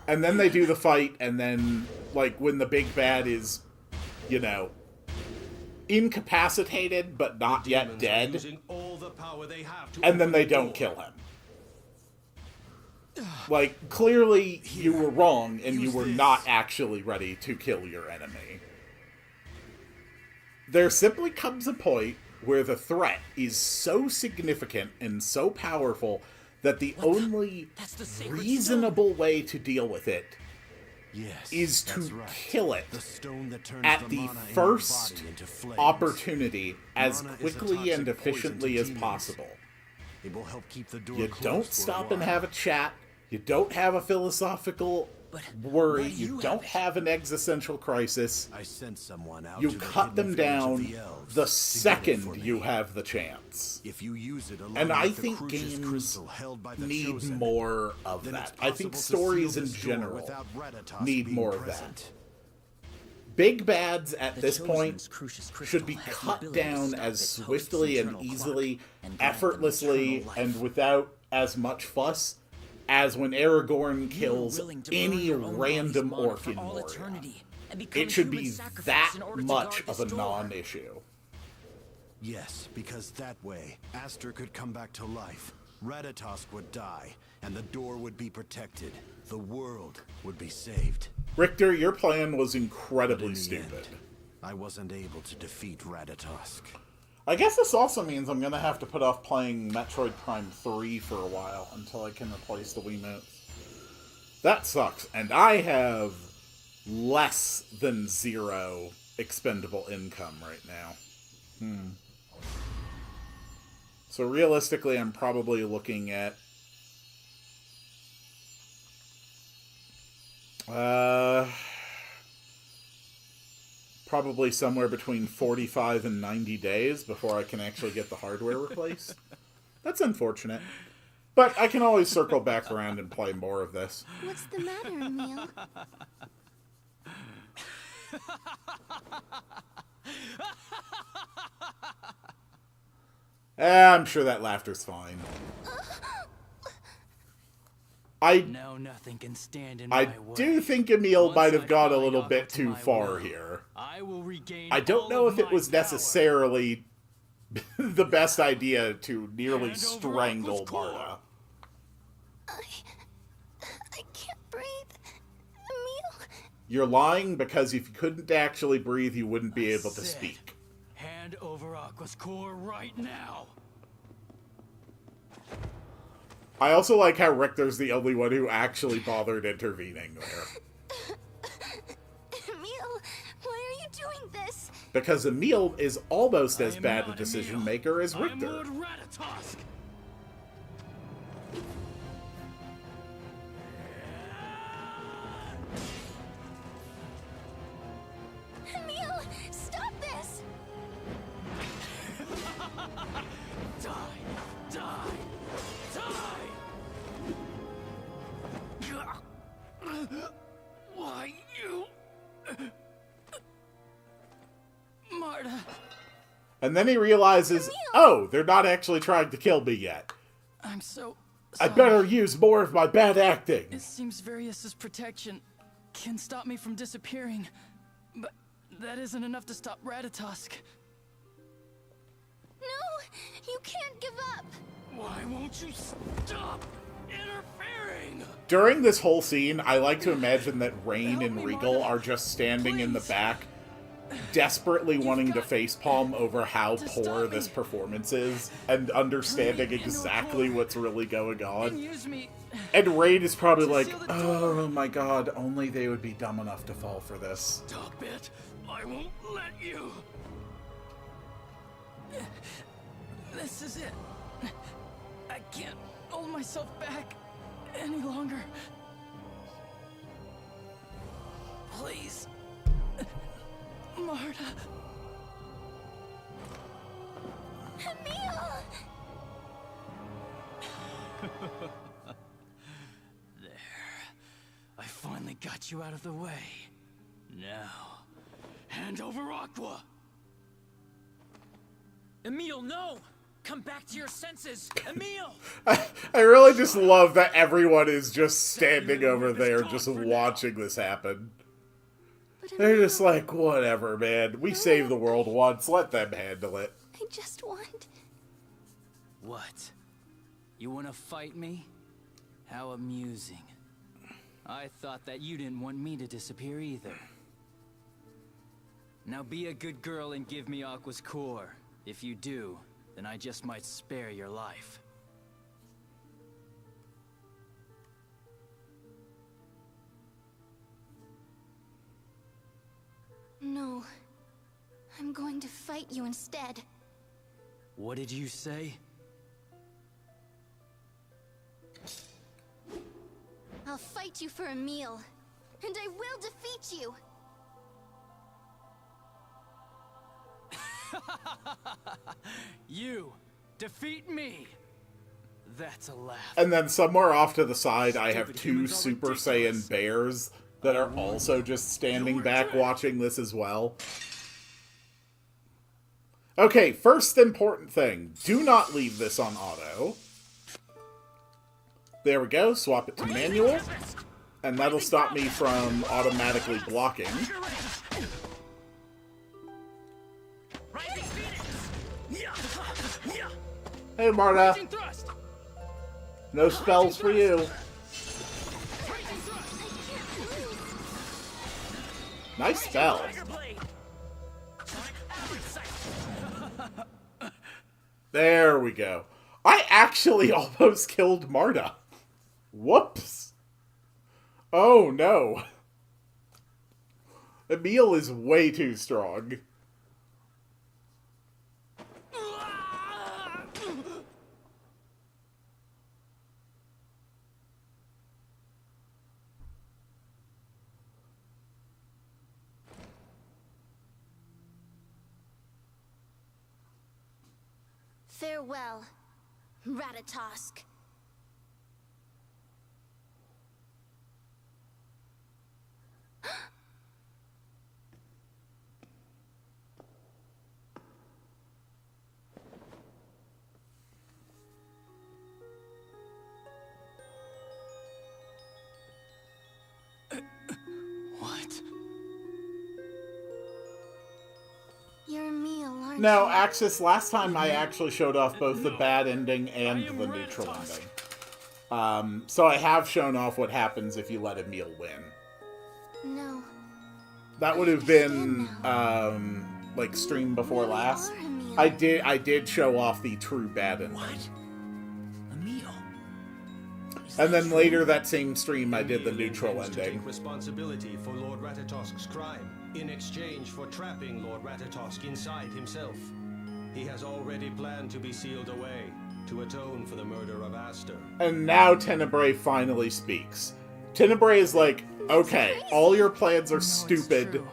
And then they do the fight, and then, like, when the big bad is, you know, incapacitated, but not yet dead, and then they don't kill him. Like, clearly you were wrong, and you were not actually ready to kill your enemy. There simply comes a point where the threat is so significant and so powerful that the only That's the sacred reasonable way to deal with it Yes, is that's to right. kill it The stone that turns at the mana in your first body into flames. opportunity as Mana is a quickly and toxic poison efficiently to as demons. possible. It will help keep the door You closed don't for a stop and while. have a chat. You don't have a philosophical worry. You don't have an existential crisis. I sent someone out You to the cut them hidden village of down the elves the to get it for second me. you have the chance. If you use it along And I with the think Crucius games crystal held by the need chosen, more of then it's that. I think possible to stories seal in this door general without Ratatosk need being more of present. that. Big bads at The this Chosen's point Crucius crystal should be has the cut ability to down stop as its host's swiftly and internal easily, clock and grant them effortlessly, eternal life. and without as much fuss as when Aragorn You kills were willing to burn any your own random body's mana orc for in all Moria. eternity and become It should human be sacrifice that in order to much guard of this a door. non-issue. Yes, because that way, Aster could come back to life, Ratatosk would die, and the door would be protected. The world would be saved. Richter, your plan was But incredibly in the stupid. end, I wasn't able to defeat Ratatosk. I guess this also means I'm going to have to put off playing Metroid Prime 3 for a while until I can replace the Wiimotes. That sucks, and I have less than 0 expendable income right now. So realistically, I'm probably looking at probably somewhere between 45 and 90 days before I can actually get the hardware replaced. That's unfortunate. But I can always circle back around and play more of this. What's the matter, Emil? I'm sure that laughter's fine. No, nothing can stand in I my way. do think Emil Once might have I gone a find little Aqua bit to too my far will, here. I will regain I don't all know of if it my was power. necessarily the best idea to nearly Hand over strangle Aqua's core. Marta. I can't breathe. Emil? You're lying because if you couldn't actually breathe, you wouldn't be able to Said, speak. Hand over Aqua's core right now. I also like how Richter's the only one who actually bothered intervening there. Emil, why are you doing this? Because Emil is almost as I am bad a not decision Emil. maker as I am Richter. Lord Ratatosk. Emil, stop this! Die! Die! Die! Why you? Marta. And then he realizes, oh, they're not actually trying to kill me yet. I'm so I sorry. better use more of my bad acting. It seems Varius's protection can stop me from disappearing, but that isn't enough to stop Ratatosk. No, you can't give up. Why won't you stop interfering? During this whole scene, I like to imagine that Rain Help and me, Regal Marta. are just standing in the Please. back, desperately wanting to got facepalm over how to poor stop this me. performance is, and understanding Turn me into a exactly core. what's really going And on. use me. And Rain is probably To like, seal the oh my god, only they would be dumb enough to fall for this. Stop it. I won't let you. This is it. I can't hold myself back any longer. Please. Marta. Emil! There. I finally got you out of the way. Now, hand over Aqua. Emil, no! Come back to your senses! Emil! I really just love that everyone is just standing over there just watching this happen. But They're Emil, just like, whatever, man. We saved the world once. Let them handle it. I just want... What? You want to fight me? How amusing. I thought that you didn't want me to disappear either. Now be a good girl and give me Aqua's core. If you do, then I just might spare your life. No. I'm going to fight you instead. What did you say? I'll fight you for a meal. And I will defeat you! You defeat me! That's a laugh. And then somewhere off to the side, I have Stupid two humans are Super ridiculous. Saiyan bears that are also just standing back watching this as well. Okay, first important thing. Do not leave this on auto. There we go. Swap it to manual. And that'll stop me from automatically blocking. Hey, Marta. No spells for you. Nice spell. There we go. I actually almost killed Marta. Whoops. Oh, no. Emil is way too strong. Farewell, Ratatosk. What? You're Emil, aren't No, you? Axis, last time I actually showed off both the bad ending and the neutral ending. So I have shown off what happens if you let Emil win. No. That would have been, like, stream before last. I did show off the true bad ending. What? Emil? And then later that same stream I did the neutral intends to ending. take responsibility for Lord Ratatosk's crime in exchange for trapping Lord Ratatosk inside himself. He has already planned to be sealed away to atone for the murder of Aster. And now Tenebrae finally speaks. Tenebrae is like, okay, all your plans are No, it's stupid. true.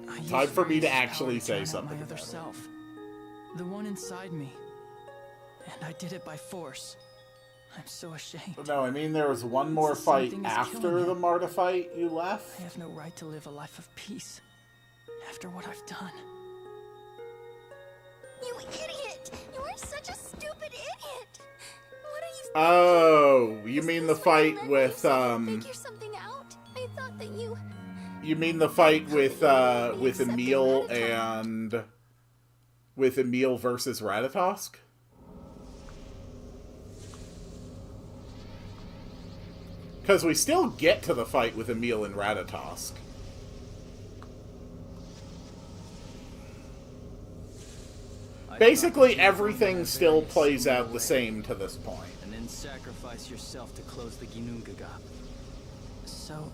I used Time for me to Rai's power actually say drown out something my other about it. self. The one inside me. And I did it by force. I'm so ashamed. No, I mean there was one more fight Something is after killing the him. Marta fight you I left. have no right to live a life of peace. After what I've done. You idiot! You are such a stupid idiot! What are you Oh, you mean the Is this what you fight let with, me figure something out? I thought that you... you mean the fight with accepting Emil Ratatosk. and... with Emil versus Ratatosk? Because we still get to the fight with Emil and Ratatosk. Basically, everything still plays out the same to this point. And then sacrifice yourself to close the Ginnungagap. So,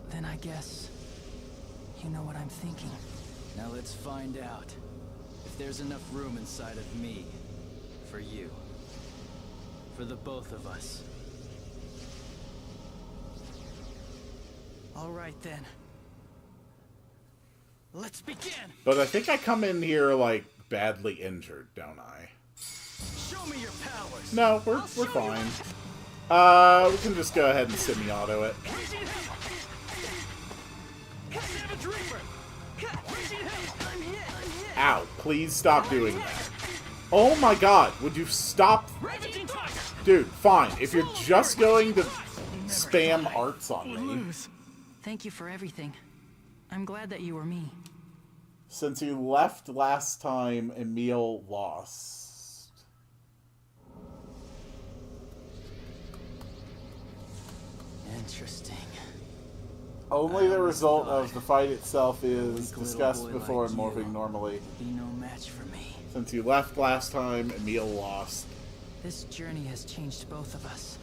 then I guess you know what I'm thinking. Now let's find out if there's enough room inside of me for you. For the both of us. All right then. Let's begin. But I think I come in here, like, badly injured, don't I? Show me your powers. No, we're fine. We can just go ahead and semi-auto it. Ow, please stop doing that. Oh my god, would you stop? Dude, fine. If you're just going to spam arts on me. Thank you for everything. I'm glad that you were me. Since you left last time, Emil lost. Interesting. Only the result of the fight itself is weak little discussed boy before like morphing you normally. Be no match for me. Since you left last time, Emil lost. This journey has changed both of us.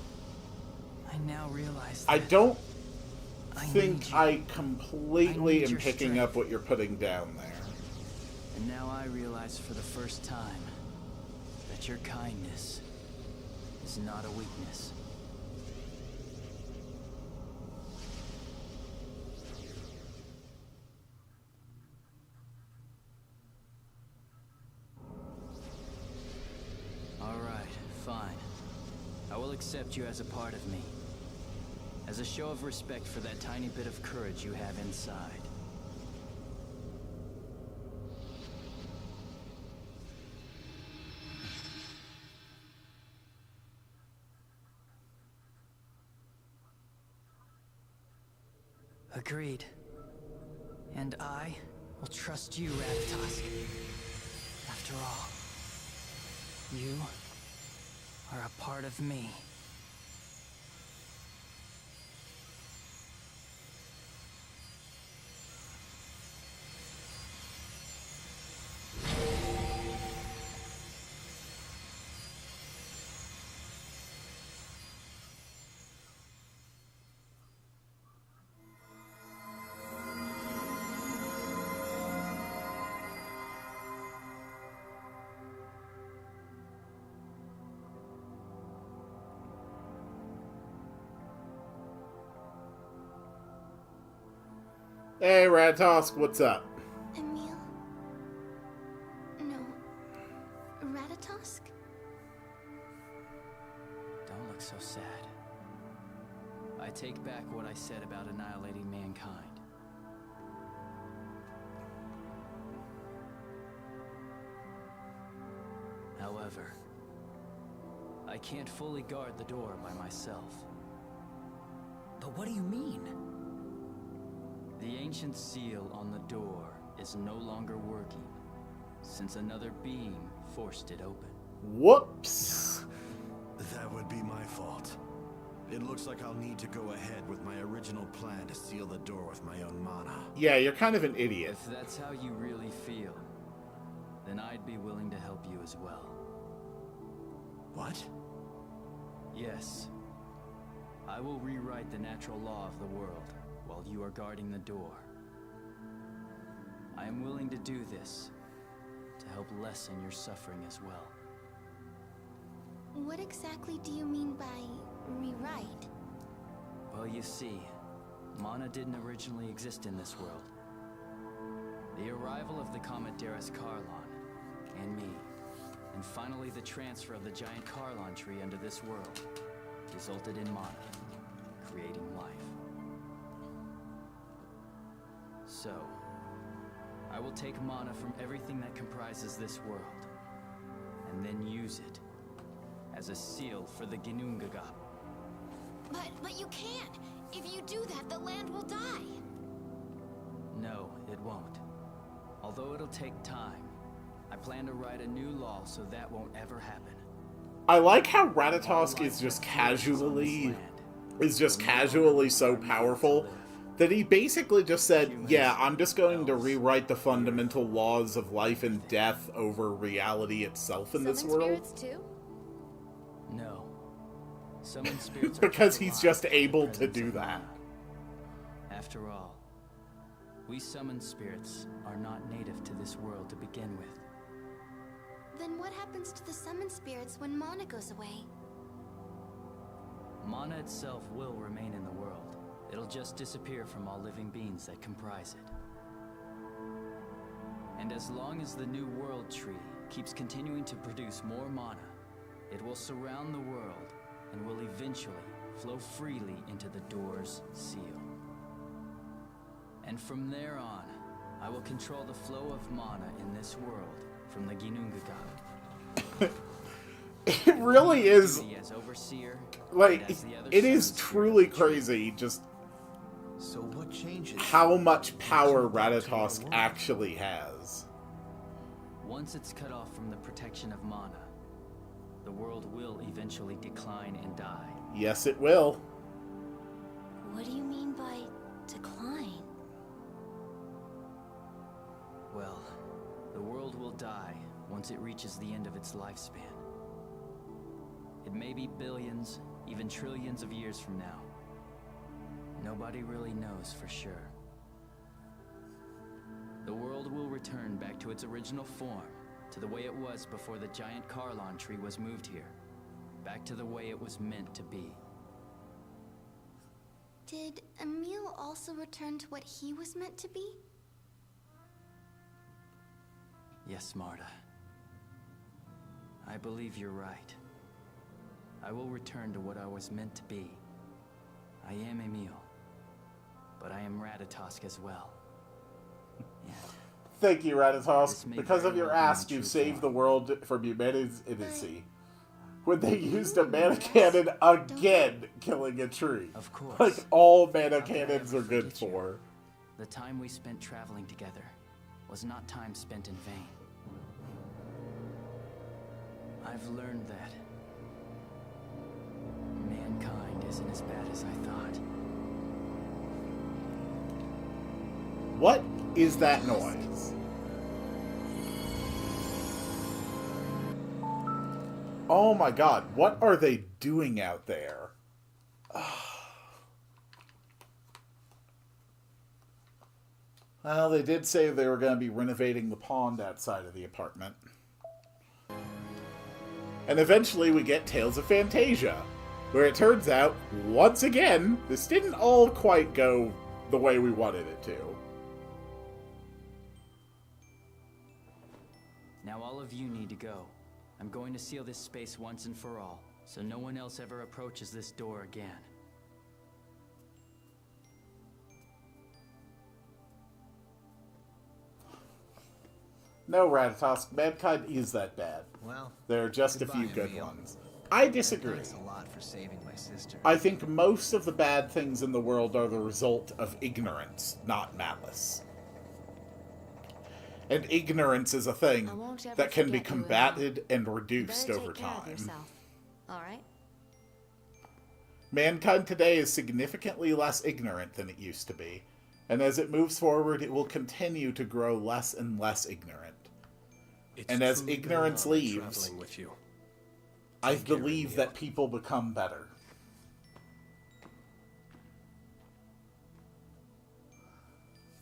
I now realize I that don't think need you. I completely I need am your picking strength. up what you're putting down there. And now I realize for the first time that your kindness is not a weakness. All right, fine. I will accept you as a part of me. As a show of respect for that tiny bit of courage you have inside. Agreed. And I will trust you, Ratatosk. After all, you are a part of me. Hey, Ratatosk, what's up? Emil? No. Ratatosk? Don't look so sad. I take back what I said about annihilating mankind. However, I can't fully guard the door by myself. But what do you mean? The ancient seal on the door is no longer working, since another being forced it open. Whoops. That would be my fault. It looks like I'll need to go ahead with my original plan to seal the door with my own mana. Yeah, you're kind of an idiot. If that's how you really feel, then I'd be willing to help you as well. What? Yes. I will rewrite the natural law of the world while you are guarding the door. I am willing to do this to help lessen your suffering as well. What exactly do you mean by rewrite? Well, you see, mana didn't originally exist in this world. The arrival of the comet Darius Carlon, and me, and finally the transfer of the giant Carlon tree under this world, resulted in mana, creating life. So, I will take mana from everything that comprises this world, and then use it as a seal for the Ginnungagap. But you can't! If you do that, the land will die! No, it won't. Although it'll take time, I plan to write a new law so that won't ever happen. I like how Ratatosk is just casually so powerful that he basically just said, yeah, I'm just going to rewrite the fundamental laws of life and death over reality itself in this Summon world. spirits too? No. Summoned spirits are Because kept he's alive just in the able to presence do of that. mana. After all, we summoned spirits are not native to this world to begin with. Then what happens to the summoned spirits when mana goes away? Mana itself will remain in the world. It'll just disappear from all living beings that comprise it. And as long as the new world tree keeps continuing to produce more mana, it will surround the world and will eventually flow freely into the door's seal. And from there on, I will control the flow of mana in this world from the Ginnungagap. It really is, As overseer, like, and as the other it is summoned truly spirit of the tree. crazy just So what changes? how much power Ratatosk actually has. Once it's cut off from the protection of mana, the world will eventually decline and die. Yes, it will. What do you mean by decline? Well, the world will die once it reaches the end of its lifespan. It may be billions, even trillions of years from now. Nobody really knows for sure. The world will return back to its original form, to the way it was before the giant Carlon tree was moved here. Back to the way it was meant to be. Did Emil also return to what he was meant to be? Yes, Marta. I believe you're right. I will return to what I was meant to be. I am Emil, but I am Ratatosk as well. And Thank you, Ratatosk. This may Because of very your well be ask, the you true saved the form. world from humanity's idiocy. When they used a You mana rest, cannon don't again, killing a tree. Of course. Like all mana How could I cannons ever are good forget you? for. The time we spent traveling together was not time spent in vain. I've learned that mankind isn't as bad as I thought. What is that noise? Oh my god, what are they doing out there? Well, they did say they were going to be renovating the pond outside of the apartment. And eventually we get Tales of Fantasia, where it turns out, once again, this didn't all quite go the way we wanted it to. Now all of you need to go. I'm going to seal this space once and for all, so no one else ever approaches this door again. No, Ratatosk, mankind is that bad. Well, There are just a goodbye, few good Emil. ones. I disagree. Thanks a lot for saving my sister. I think most of the bad things in the world are the result of ignorance, not malice. And ignorance is a I thing won't ever that can be forget you, Emil. combated and You reduced better over take care of time. yourself. All right? Mankind today is significantly less ignorant than it used to be, and as it moves forward, it will continue to grow less and less ignorant. It's And as truly been an ignorance honor leaves, traveling with you. I Take care, believe Emil. that people become better.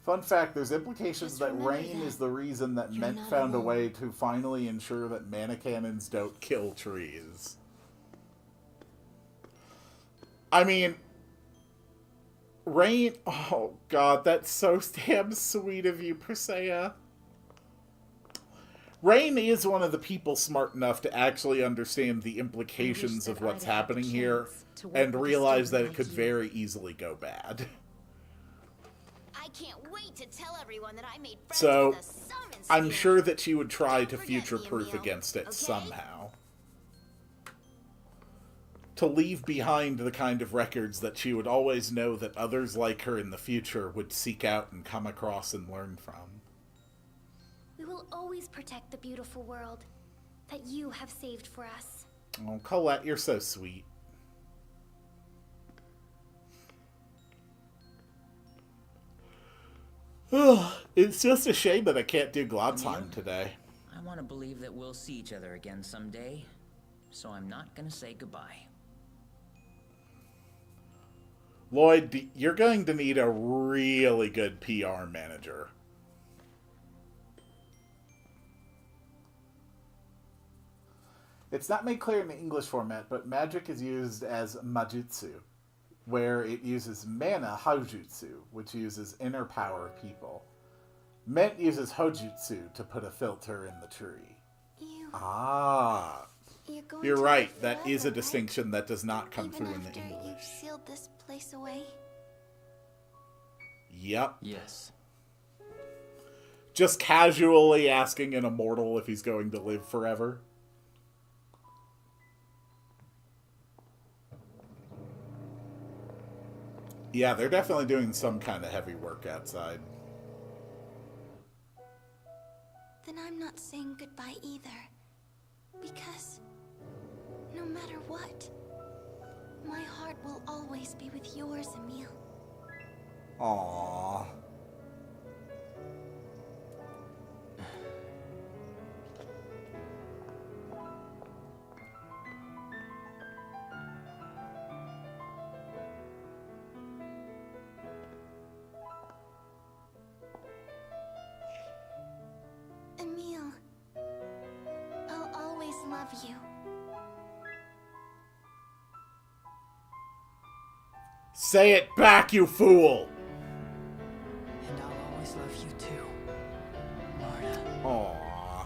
Fun fact, there's implications Just that remember rain that. is the reason that You're Ment not found a alone. way to finally ensure that mana cannons don't kill trees. I mean, rain... Oh, God, that's so damn sweet of you, Persea. Rain is one of the people smart enough to actually understand the implications of that what's I'd had the happening here chance to work and with a realize that student it could like you. very easily go bad. I can't wait to tell everyone that I made friends So, with a summon I'm spirit. sure that she would try Don't to forget me, future-proof Emil, against it okay? somehow. To leave behind the kind of records that she would always know that others like her in the future would seek out and come across and learn from. We will always protect the beautiful world that you have saved for us. Oh, Colette, you're so sweet. Ugh, it's just a shame that I can't do Glotzheim today. I want to believe that we'll see each other again someday, so I'm not going to say goodbye. Lloyd, you're going to need a really good PR manager. It's not made clear in the English format, but magic is used as majutsu, where it uses mana hojutsu, which uses inner power people. Ment uses hojutsu to put a filter in the tree. Ah, You're going you're to right. live That is a forever, right? distinction that does not come Even through in the after English. you've sealed this place away. Yep. Yes. Just casually asking an immortal if he's going to live forever. Yeah, they're definitely doing some kind of heavy work outside. Then I'm not saying goodbye either. Because no matter what, my heart will always be with yours, Emil. Aww. Say it back, you fool! And I'll always love you too, Marta. Aww.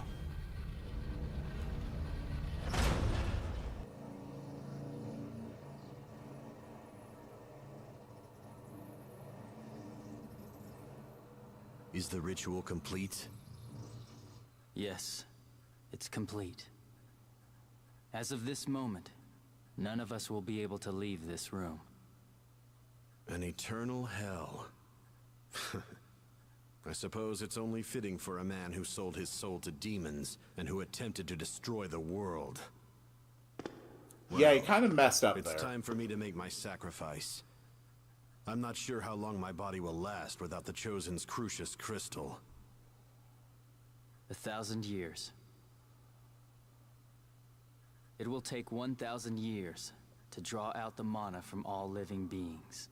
Is the ritual complete? Yes, it's complete. As of this moment, none of us will be able to leave this room. An eternal hell. I suppose it's only fitting for a man who sold his soul to demons and who attempted to destroy the world. Yeah, he kind of messed up It's there. time for me to make my sacrifice. I'm not sure how long my body will last without the Chosen's Crucius crystal. 1,000 years. It will take 1,000 years to draw out the mana from all living beings.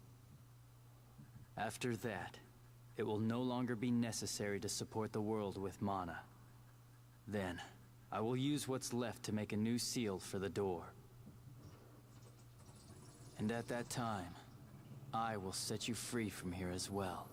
After that, it will no longer be necessary to support the world with mana. Then, I will use what's left to make a new seal for the door. And at that time, I will set you free from here as well.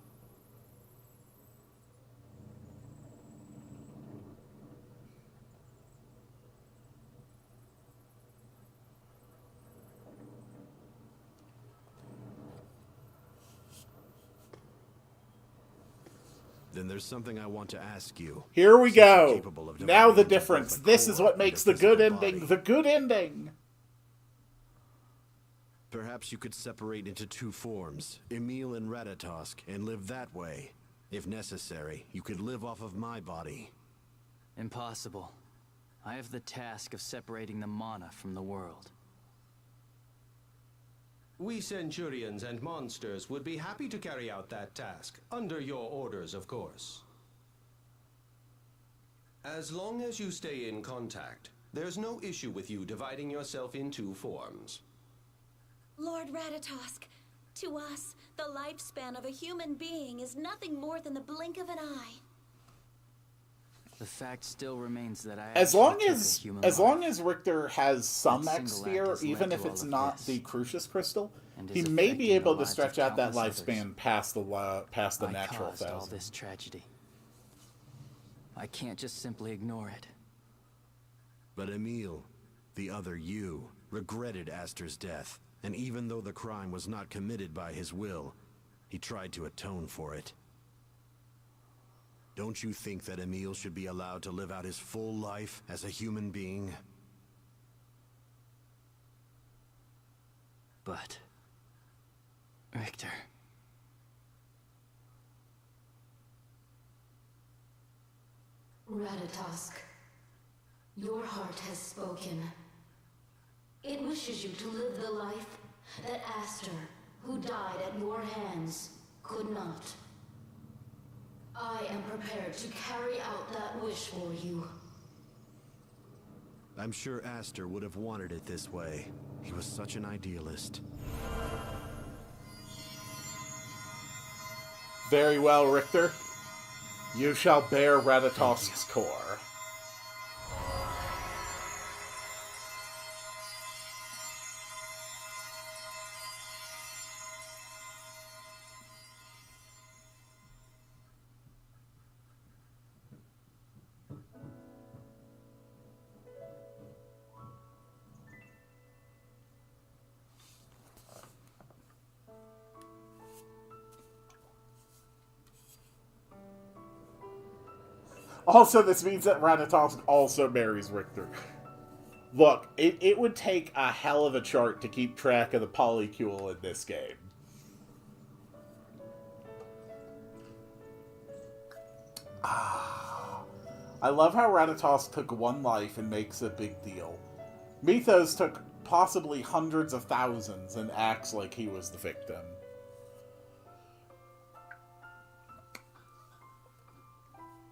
Then there's something I want to ask you. Here we Since you're go. capable of Now the dividing into difference. both a This is core what and a makes the good physical ending body. the good ending. Perhaps you could separate into two forms, Emil and Ratatosk, and live that way. If necessary, you could live off of my body. Impossible. I have the task of separating the mana from the world. We Centurions and monsters would be happy to carry out that task, under your orders, of course. As long as you stay in contact, there's no issue with you dividing yourself in two forms. Lord Ratatosk, to us, the lifespan of a human being is nothing more than the blink of an eye. The fact still remains that I As actually long took a as human as life. long as Richter has some That X single sphere, act has even led if to it's all of not this, the Crucius crystal, and he is may be affecting the able to lives of stretch out that countless lifespan others. past the I natural caused all 1,000. this tragedy. I can't just simply ignore it. But Emil, the other you, regretted Aster's death, and even though the crime was not committed by his will, he tried to atone for it. Don't you think that Emil should be allowed to live out his full life as a human being? But... Richter... Ratatosk, your heart has spoken. It wishes you to live the life that Aster, who died at your hands, could not. I am prepared to carry out that wish for you. I'm sure Aster would have wanted it this way. He was such an idealist. Very well, Richter. You shall bear Ratatosk's core. Also, this means that Ratatosk also marries Richter. Look, it would take a hell of a chart to keep track of the polycule in this game. I love how Ratatosk took one life and makes a big deal. Mythos took possibly hundreds of thousands and acts like he was the victim.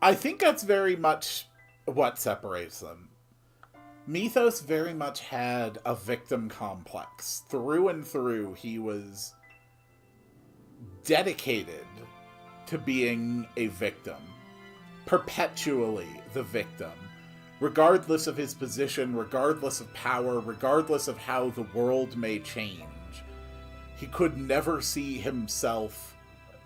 I think that's very much what separates them. Mythos very much had a victim complex. Through and through, he was dedicated to being a victim. Perpetually the victim. Regardless of his position, regardless of power, regardless of how the world may change. he could never see himself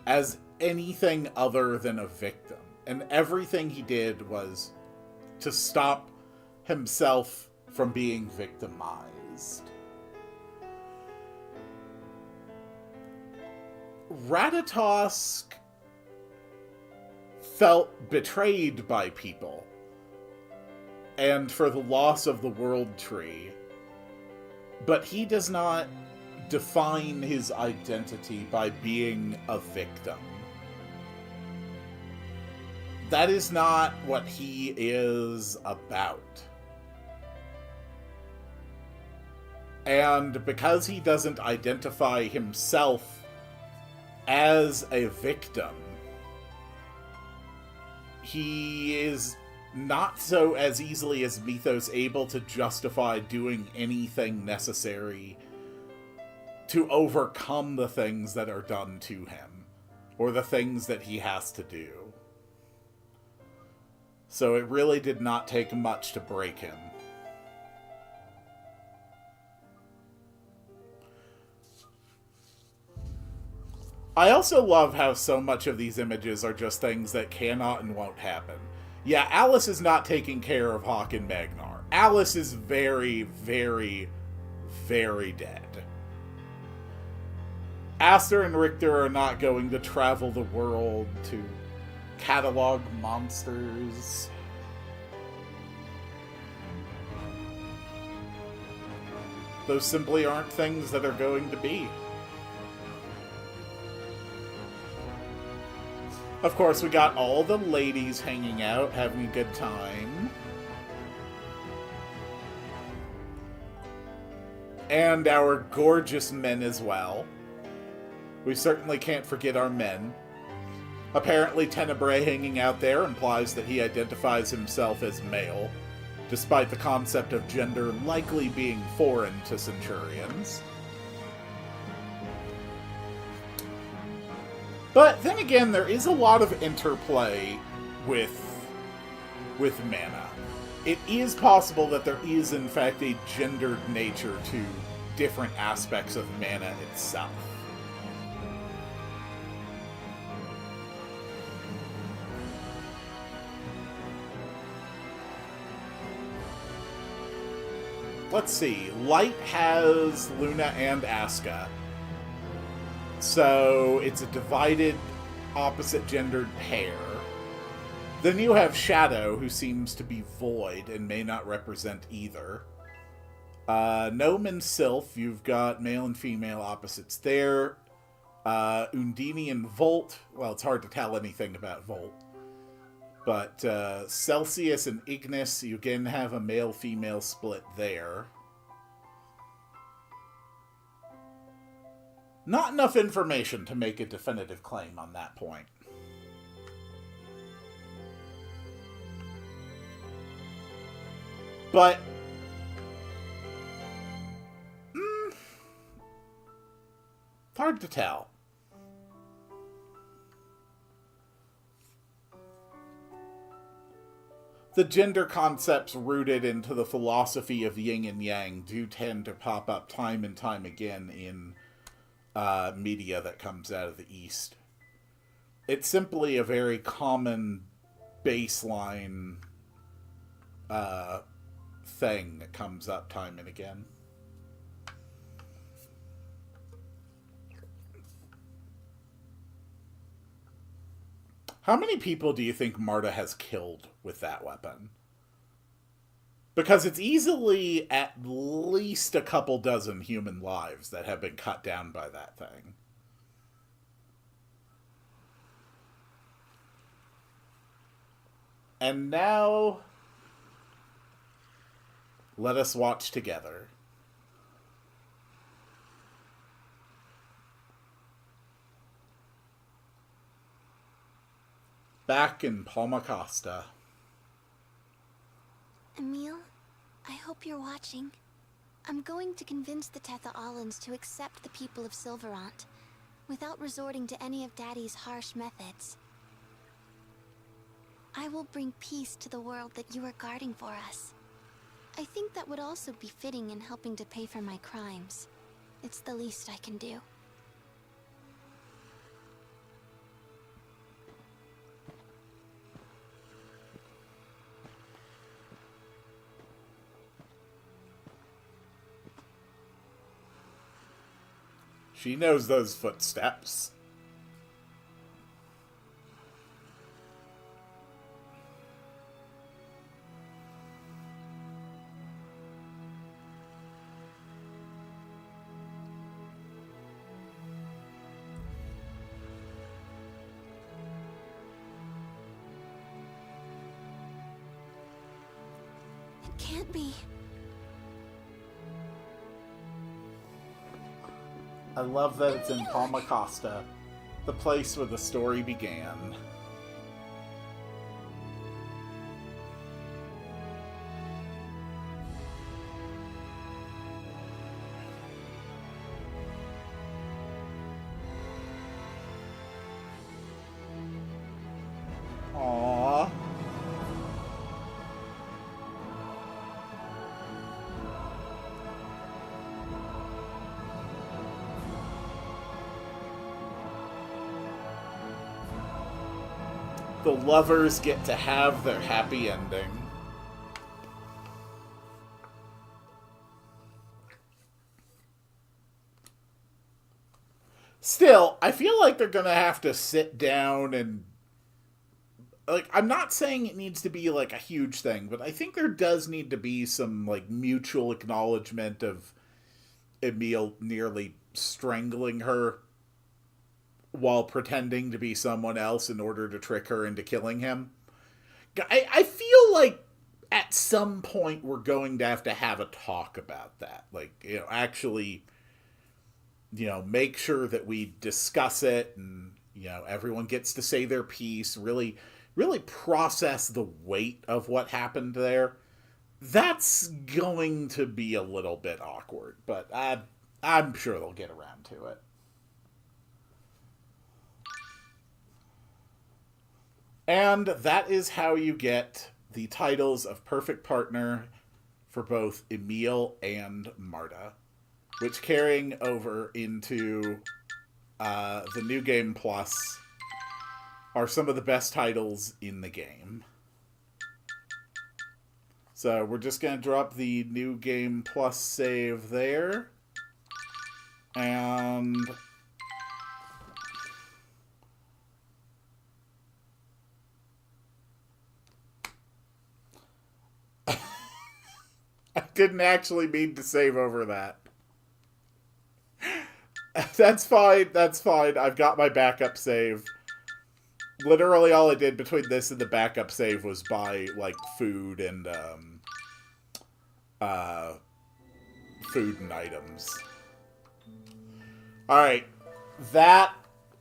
as anything other than a victim. And everything he did was to stop himself from being victimized. Ratatosk felt betrayed by people, and for the loss of the World Tree, but he does not define his identity by being a victim. That is not what he is about. And because he doesn't identify himself as a victim, he is not so as easily as Mythos able to justify doing anything necessary to overcome the things that are done to him, or the things that he has to do. So it really did not take much to break him. I also love how so much of these images are just things that cannot and won't happen. Yeah, Alice is not taking care of Hawk and Magnar. Alice is very, very, very dead. Aster and Richter are not going to travel the world to catalog monsters. Those simply aren't things that are going to be. Of course, we got all the ladies hanging out, having a good time. And our gorgeous men as well. We certainly can't forget our men. Apparently, Tenebrae hanging out there implies that he identifies himself as male, despite the concept of gender likely being foreign to Centurions. But then again, there is a lot of interplay with mana. It is possible that there is, in fact, a gendered nature to different aspects of mana itself. Let's see. Light has Luna and Aska. So it's a divided, opposite-gendered pair. Then you have Shadow, who seems to be void and may not represent either. Gnome and Sylph, you've got male and female opposites there. Undine and Volt, well, it's hard to tell anything about Volt. But Celsius and Ignis, you again have a male-female split there. Not enough information to make a definitive claim on that point. But it's hard to tell. The gender concepts rooted into the philosophy of yin and yang do tend to pop up time and time again in media that comes out of the East. It's simply a very common baseline thing that comes up time and again. How many people do you think Marta has killed with that weapon? Because it's easily at least a couple dozen human lives that have been cut down by that thing. And now, let us watch together. Back in Palmacosta. Emil, I hope you're watching. I'm going to convince the Tethe'allans to accept the people of Sylverant, without resorting to any of Daddy's harsh methods. I will bring peace to the world that you are guarding for us. I think that would also be fitting in helping to pay for my crimes. It's the least I can do. She knows those footsteps. It can't be. I love that it's in Palma Costa, the place where the story began. Aww. The lovers get to have their happy ending. Still, I feel like they're gonna have to sit down and... Like, I'm not saying it needs to be, like, a huge thing, but I think there does need to be some, like, mutual acknowledgement of Emil nearly strangling her while pretending to be someone else in order to trick her into killing him. I feel like at some point we're going to have a talk about that. Like, you know, actually, you know, make sure that we discuss it and, you know, everyone gets to say their piece, really process the weight of what happened there. That's going to be a little bit awkward, but I'm sure they'll get around to it. And that is how you get the titles of Perfect Partner for both Emil and Marta, which carrying over into the New Game Plus are some of the best titles in the game. So we're just going to drop the New Game Plus save there. And... I didn't actually mean to save over that. That's fine, that's fine. I've got my backup save. Literally all I did between this and the backup save was buy, like, food and items. Alright. That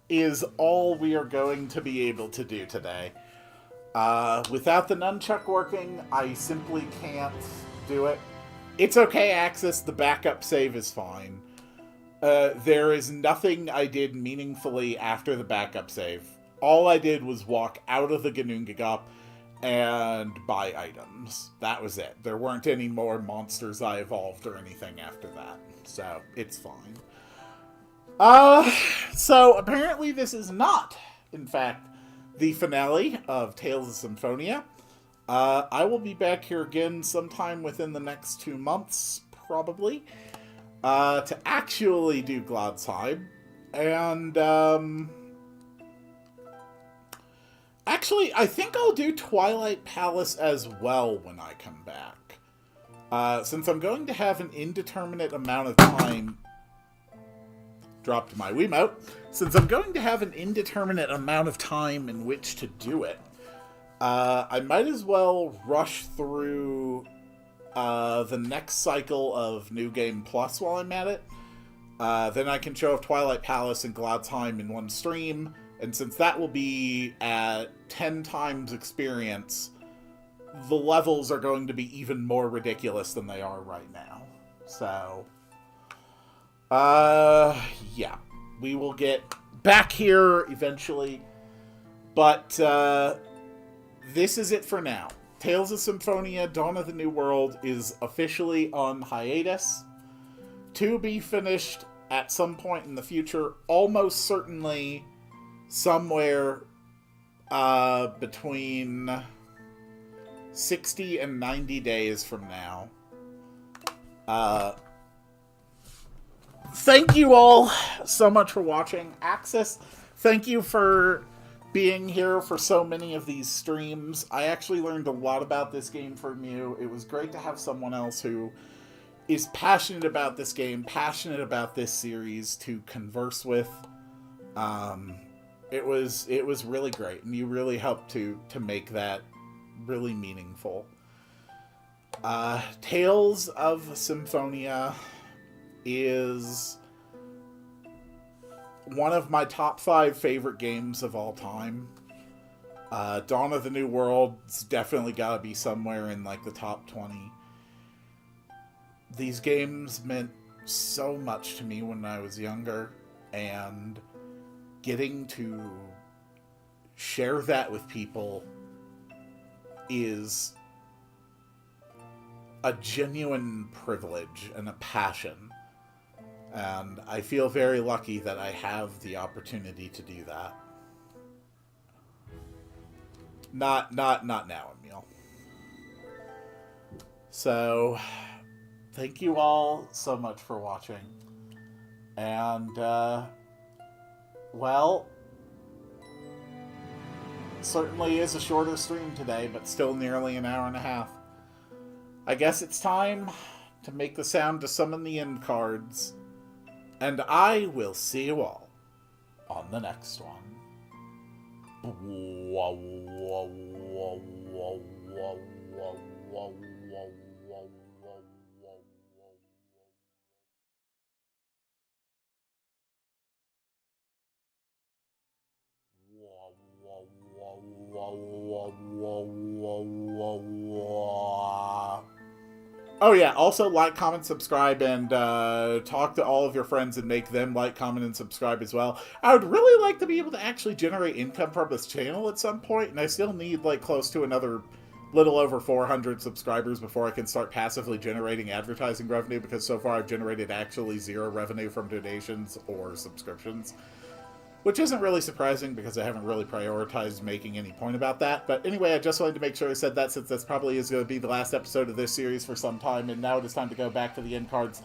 is all we are going to be able to do today. Without the nunchuck working, I simply can't do it. It's okay, Axis. The backup save is fine. There is nothing I did meaningfully after the backup save. All I did was walk out of the Ganungagap and buy items. That was it. There weren't any more monsters I evolved or anything after that. So, it's fine. So apparently this is not, in fact, the finale of Tales of Symphonia. I will be back here again sometime within the next 2 months, probably, to actually do Gladsheim. And, actually, I think I'll do Twilight Palace as well when I come back. Since I'm going to have an indeterminate amount of time... Dropped my Wiimote. Since I'm going to have an indeterminate amount of time in which to do it, I might as well rush through the next cycle of New Game Plus while I'm at it. Then I can show off Twilight Palace and Gladsheim in one stream, and since that will be at 10 times experience, the levels are going to be even more ridiculous than they are right now. So... yeah. We will get back here eventually. But, this is it for now. Tales of Symphonia, Dawn of the New World is officially on hiatus. To be finished at some point in the future. Almost certainly somewhere, between 60 and 90 days from now. thank you all so much for watching. Axis, thank you for being here for so many of these streams. I actually learned a lot about this game from you. It was great to have someone else who is passionate about this game, passionate about this series to converse with. It was really great, and you really helped to make that really meaningful. Tales of Symphonia is one of my top 5 favorite games of all time. Dawn of the New World's definitely gotta be somewhere in like the top 20. These games meant so much to me when I was younger, and getting to share that with people is a genuine privilege and a passion. And I feel very lucky that I have the opportunity to do that. Not now, Emil. So, thank you all so much for watching. And, well, certainly is a shorter stream today, but still nearly an hour and a half. I guess it's time to make the sound to summon the end cards. And I will see you all on the next one. Oh yeah, also like, comment, subscribe, and talk to all of your friends and make them like, comment, and subscribe as well. I would really like to be able to actually generate income from this channel at some point, and I still need like close to another little over 400 subscribers before I can start passively generating advertising revenue, because so far I've generated actually 0 revenue from donations or subscriptions. Which isn't really surprising because I haven't really prioritized making any point about that. But anyway, I just wanted to make sure I said that, since this probably is going to be the last episode of this series for some time, and now it is time to go back to the end cards.